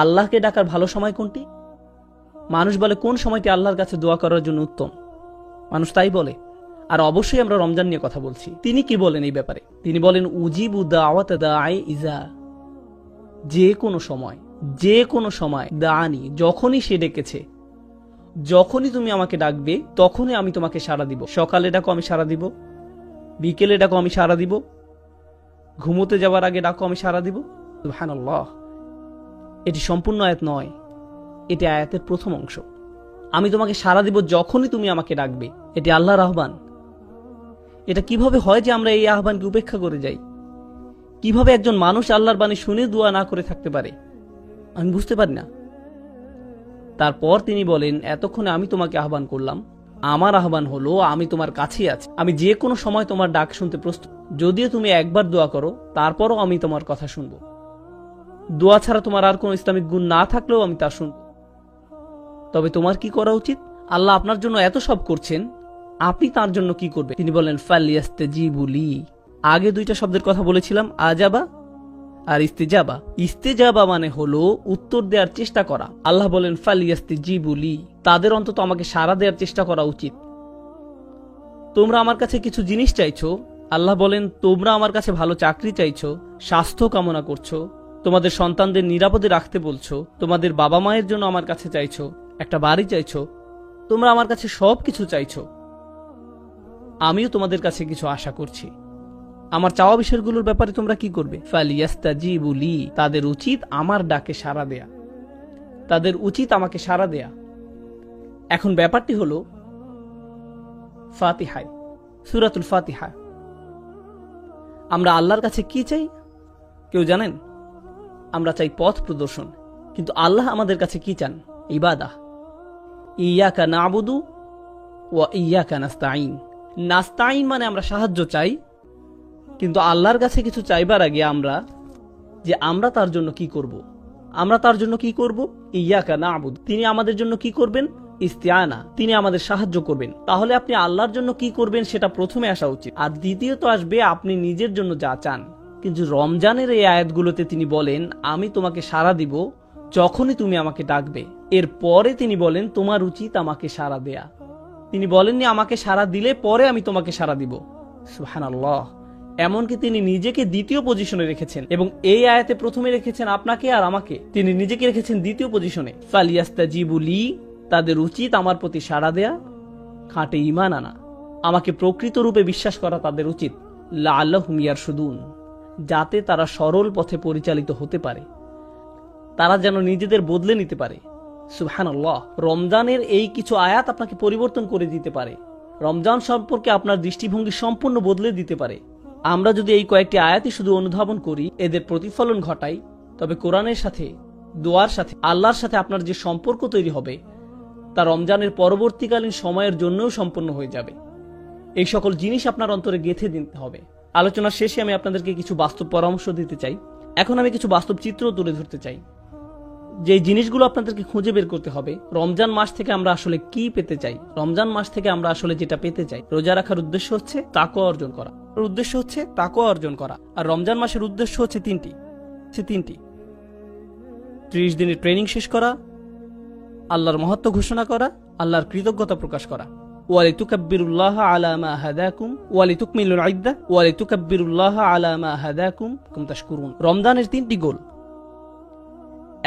আল্লাহকে ডাকার ভালো সময় কোনটি? মানুষ বলে কোন সময়টি আল্লাহর কাছে দোয়া করার জন্য উত্তম? মানুষ তাই বলে। আর অবশ্যই আমরা রমজান নিয়ে কথা বলছি। তিনি কি বলেন এই ব্যাপারে? তিনি বলেন, উজিবু দাওয়াতাদ দাঈ ইজা, যে কোনো সময় দাআনি, যখনই সে ডেকেছে, যখনই তুমি আমাকে ডাকবে তখনই আমি তোমাকে সাড়া দিব। সকালে ডাকো আমি সাড়া দিব, বিকেলে ডাকো আমি সাড়া দিব, ঘুমোতে যাওয়ার আগে ডাকো আমি সাড়া দিব। সুবহানাল্লাহ। এটি সম্পূর্ণ আয়াত নয়, এটি আয়াতের প্রথম অংশ। আমি তোমাকে সাড়া দিব যখনই তুমি আমাকে ডাকবে। এটি আল্লাহর আহ্বান। এটা কিভাবে হয় যে আমরা এই আহ্বানকে উপেক্ষা করে যাই? কিভাবে একজন মানুষ আল্লাহর বাণী শুনে দোয়া না করে থাকতে পারে? আমি বুঝতে পারি না। তারপর তিনি বলেন, এতক্ষণে আমি তোমাকে আহ্বান করলাম। আমার আহ্বান হলো, আমি তোমার কাছেই আছি। আমি যে কোনো সময় তোমার ডাক শুনতে প্রস্তুত। যদিও তুমি একবার দোয়া করো, তারপরও আমি তোমার কথা শুনবো। দোয়া ছাড়া তোমার আর কোনো ইসলামিক গুণ না থাকলেও আমি তা শুনব। তবে তোমার কি করা উচিত? আল্লাহ আপনার জন্য এত সব করছেন, আপনি তার জন্য কি করবে? তিনি বলেন, ফালইয়াস্তাজিবু লি। আগে দুইটা শব্দের কথা বলেছিলাম, আজাবা আর ইস্তেজাবা। ইস্তেজাবা মানে হলো উত্তর দেওয়ার চেষ্টা করা। আল্লাহ বলেন, ফালইয়াস্তাজিবু লি, তাদের অন্তত আমাকে সাড়া দেওয়ার চেষ্টা করা উচিত। তোমরা আমার কাছে কিছু জিনিস চাইছো। আল্লাহ বলেন, তোমরা আমার কাছে ভালো চাকরি চাইছো, স্বাস্থ্য কামনা করছো, তোমাদের সন্তানদের নিরাপদে রাখতে বলছো, তোমাদের বাবা মায়ের জন্য আমার কাছে চাইছো, একটা বাড়ি চাইছো। তোমরা আমার কাছে সব কিছু চাইছো। আমিও তোমাদের কাছে কিছু আশা করছি। আমার চাওয়া বিষয়গুলোর ব্যাপারে তোমরা কি করবে? ফালিয়াস্তাজিবু লি, তাদের উচিত আমার ডাকে সাড়া দেয়া, তাদের উচিত আমাকে সাড়া দেয়া। এখন ব্যাপারটি হলো, ফাতিহায়, সূরাতুল ফাতিহা, আমরা আল্লাহর কাছে কি চাই কেউ জানেন? আমরা চাই পথ প্রদর্শন। কিন্তু আল্লাহ আমাদের কাছে কি চান? ইবাদাহ। ইয়াকা নাবুদু ওয়া ইয়াকা নাস্তাইন। নাস্তাইন মানে আমরা সাহায্য চাই, কিন্তু আল্লাহর কাছে কিছু চাইবার আগে আমরা তার জন্য কি করব। আমরা তার জন্য কি করব? ইয়াকা নাবুদ, তিনি আমাদের জন্য কি করবেন? ইস্তিআনা, তিনি আমাদের সাহায্য করবেন। তাহলে আপনি আল্লাহর জন্য কি করবেন সেটা প্রথমে আসা উচিত, আর দ্বিতীয়ত আসবে আপনি নিজের জন্য যা চান। কিন্তু রমজানের এই আয়াতগুলোতে তিনি বলেন, আমি তোমাকে সাড়া দিব যখনই তুমি আমাকে ডাকবে। এরপরে তিনি বলেন, তোমার উচিত আমাকে সাড়া দেয়া। তিনি বলেননি আমাকে সাড়া দিলে পরে আমি তোমাকে সাড়া দিব। সুবহানাল্লাহ। এমনকি তিনি নিজেকে দ্বিতীয় পজিশনে রেখেছেন, এবং এই আয়াতে প্রথমে রেখেছেন আপনাকে আর আমাকে। তিনি নিজেকে রেখেছেন দ্বিতীয় পজিশনে। ফালিয়াস্তাজিবু লি, তাদের উচিত আমার প্রতি সাড়া দেয়া, খাঁটে ঈমান আনা, আমাকে প্রকৃত রূপে বিশ্বাস করা তাদের উচিত। লাআল্লাহুম ইয়ারশুদুন, যাতে তারা সরল পথে পরিচালিত হতে পারে, তারা যেন নিজেদের বদলে নিতে পারে। সুবহানাল্লাহ। রমজানের এই কিছু আয়াত আপনাকে পরিবর্তন করে দিতে পারে। রমজান সম্পর্কে আপনার দৃষ্টিভঙ্গি সম্পূর্ণ বদলে দিতে পারে। আমরা যদি এই কয়েকটি আয়াতই শুধু অনুধাবন করি, এদের প্রতিফলন ঘটাই, তবে কোরআনের সাথে, দোয়ার সাথে, আল্লাহর সাথে আপনার যে সম্পর্ক তৈরি হবে তা রমজানের পরবর্তীকালীন সময়ের জন্যও সম্পন্ন হয়ে যাবে। এই সকল জিনিস আপনার অন্তরে গেঁথে দিতে হবে। আলোচনার শেষে আমি আপনাদেরকে কিছু বাস্তব পরামর্শ দিতে চাই। এখন আমি কিছু বাস্তব চিত্র তুলে ধরতে চাই, যে জিনিসগুলো আপনাদেরকে খুঁজে বের করতে হবে। রমজান মাস থেকে আমরা আসলে কি পেতে চাই? রমজান মাস থেকে আমরা আসলে যেটা পেতে চাই, রোজা রাখার উদ্দেশ্য হচ্ছে তাকওয়া অর্জন করা। উদ্দেশ্য হচ্ছে তাকওয়া অর্জন করা। আর রমজান মাসের উদ্দেশ্য হচ্ছে তিনটি। 30 দিনের ট্রেনিং শেষ করা, আল্লাহর মহত্ব ঘোষণা করা, আল্লাহর কৃতজ্ঞতা প্রকাশ করা। ওয়ালিতুকাব্বিরুল্লাহ আলা মা হাদাকুম ওয়ালিতুকমিলুল ইদ্দাহ ওয়ালিতুকাব্বিরুল্লাহ আলা মা হাদাকুম কুম তাশকুরুন। রমজানের 3টি গোল।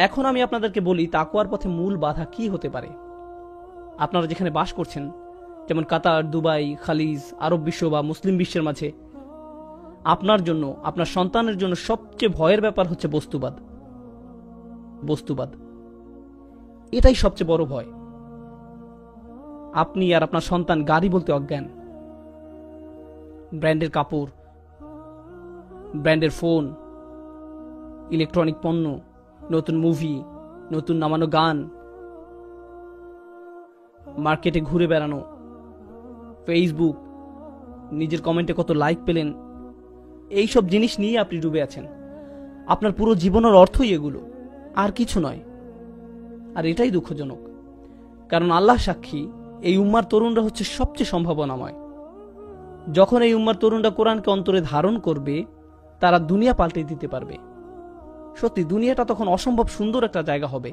এখন আমি আপনাদেরকে বলি, তাকওয়ার পথে মূল বাধা কি হতে পারে। আপনারা যেখানে বাস করছেন, যেমন কাতার, দুবাই, খালিজ, আরব বিশ্ব বা মুসলিম বিশ্বের মাঝে, আপনার জন্য, আপনার সন্তানের জন্য সবচেয়ে ভয়ের ব্যাপার হচ্ছে বস্তুবাদ। বস্তুবাদ এটাই সবচেয়ে বড় ভয়। আপনি আর আপনার সন্তান গাড়ি বলতে অজ্ঞান, ব্র্যান্ডের কাপড়, ব্র্যান্ডের ফোন, ইলেকট্রনিক পণ্য, নতুন মুভি, নতুন নামানো গান, মার্কেটে ঘুরে বেড়ানো, ফেসবুক, নিজের কমেন্টে কত লাইক পেলেন, এইসব জিনিস নিয়ে আপনি ডুবে আছেন। আপনার পুরো জীবনের অর্থই এগুলো, আর কিছু নয়। আর এটাই দুঃখজনক, কারণ আল্লাহ সাক্ষী, এই উম্মার তরুণরা হচ্ছে সবচেয়ে সম্ভাবনাময়। যখন এই উম্মার তরুণরা কোরআনকে অন্তরে ধারণ করবে, তারা দুনিয়া পাল্টে দিতে পারবে। সত্যি দুনিয়াটা তখন অসম্ভব সুন্দর একটা জায়গা হবে,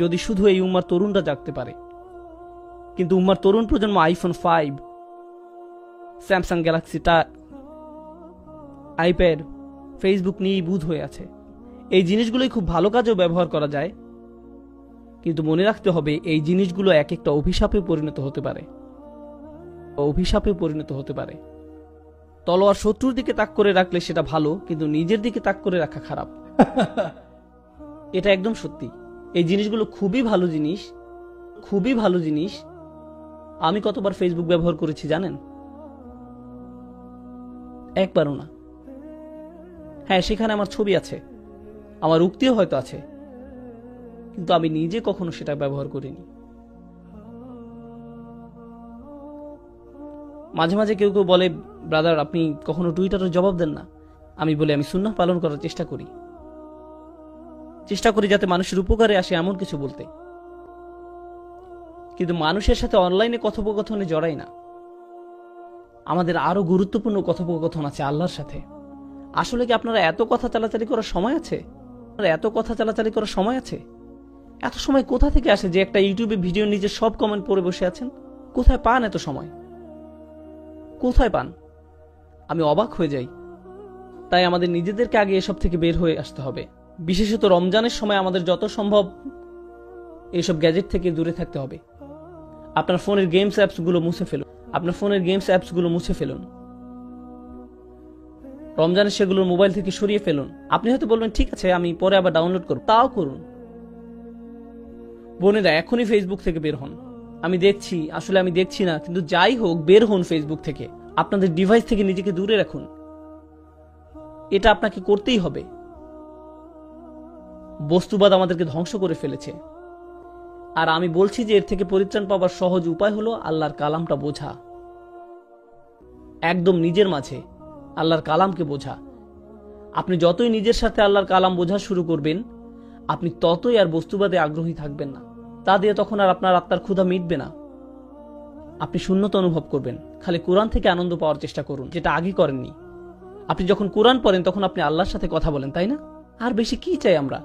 যদি শুধু এই উম্মার তরুণরা জাগতে পারে। কিন্তু উম্মার তরুণ প্রজন্ম আইফোন 5, স্যামসাং গ্যালাক্সিটা, আইপ্যাড, ফেসবুক নিয়েই বুঁদ হয়ে আছে। এই জিনিসগুলোই খুব ভালো কাজেও ব্যবহার করা যায়, কিন্তু মনে রাখতে হবে এই জিনিসগুলো এক একটা অভিশাপে পরিণত হতে পারে। অভিশাপে পরিণত হতে পারে। তলোয়ার শত্রুর দিকে তাক করে রাখলে সেটা ভালো, কিন্তু নিজের দিকে তাক করে রাখা খারাপ। এটা একদম সত্যি। এই জিনিসগুলো খুবই ভালো জিনিস, খুবই ভালো জিনিস। আমি কতবার ফেসবুক ব্যবহার করেছি জানেন? একবারও না। হ্যাঁ, সেখানে আমার ছবি আছে, আমার উক্তিও হয়তো আছে, কিন্তু আমি নিজে কখনো সেটা ব্যবহার করিনি। মাঝে মাঝে কেউ কেউ বলে, ব্রাদার আপনি কখনো টুইটারের জবাব দেন না। আমি বলি, আমি সুন্নাহ পালন করার চেষ্টা করি যাতে মানুষের উপকারে আসে এমন কিছু বলতে, কিন্তু মানুষের সাথে অনলাইনে কথোপকথনে জড়াই না। আমাদের আরো গুরুত্বপূর্ণ কথোপকথন আছে আল্লাহর সাথে। আসলে কি আপনারা এত কথা চালাচালি করার সময় আছে? এত সময় কোথা থেকে আসে যে একটা ইউটিউবে ভিডিও নিজের সব কমেন্ট পড়ে বসে আছেন? কোথায় পান এত সময়? কোথায় পান? আমি অবাক হয়ে যাই। তাই আমাদের নিজেদেরকে আগে এসব থেকে বের হয়ে আসতে হবে। বিশেষত রমজানের সময় আমাদের যত সম্ভব এইসব গ্যাজেট থেকে দূরে থাকতে হবে। আপনার ফোনের গেমস অ্যাপসগুলো মুছে ফেলুন। রমজানে সেগুলো মোবাইল থেকে সরিয়ে ফেলুন। আপনি হয়তো বলবেন, ঠিক আছে আমি পরে আবার ডাউনলোড করব। তাও করুন। বোনেরা, এখনই ফেসবুক থেকে বের হন। আমি দেখছি না, কিন্তু যাই হোক, বের হন ফেসবুক থেকে। আপনাদের ডিভাইস থেকে নিজেকে দূরে রাখুন। এটা আপনাকে করতেই হবে। বস্তুবাদ আমাদেরকে ধ্বংস করে ফেলেছে, আর আমি বলছি যে এর থেকে পরিত্রাণ পাওয়ার সহজ উপায় হলো আল্লাহর কালামটা বোঝা। একদম নিজের মাঝে আল্লাহর কালামকে বোঝা। আপনি যতই নিজের সাথে আল্লাহর কালাম বোঝা শুরু করবেন, আপনি ততই আর বস্তুবাদে আগ্রহী থাকবেন না। তা দিয়ে তখন আর আপনার আত্মার ক্ষুধা মিটবে না। আপনি শূন্যতা অনুভব করবেন। খালি কোরআন থেকে আনন্দ পাওয়ার চেষ্টা করুন, যেটা আগে করেননি। আপনি যখন কোরআন পড়েন তখন আপনি আল্লাহর সাথে কথা বলেন, তাই না? আর বেশি কি চাই আমরা?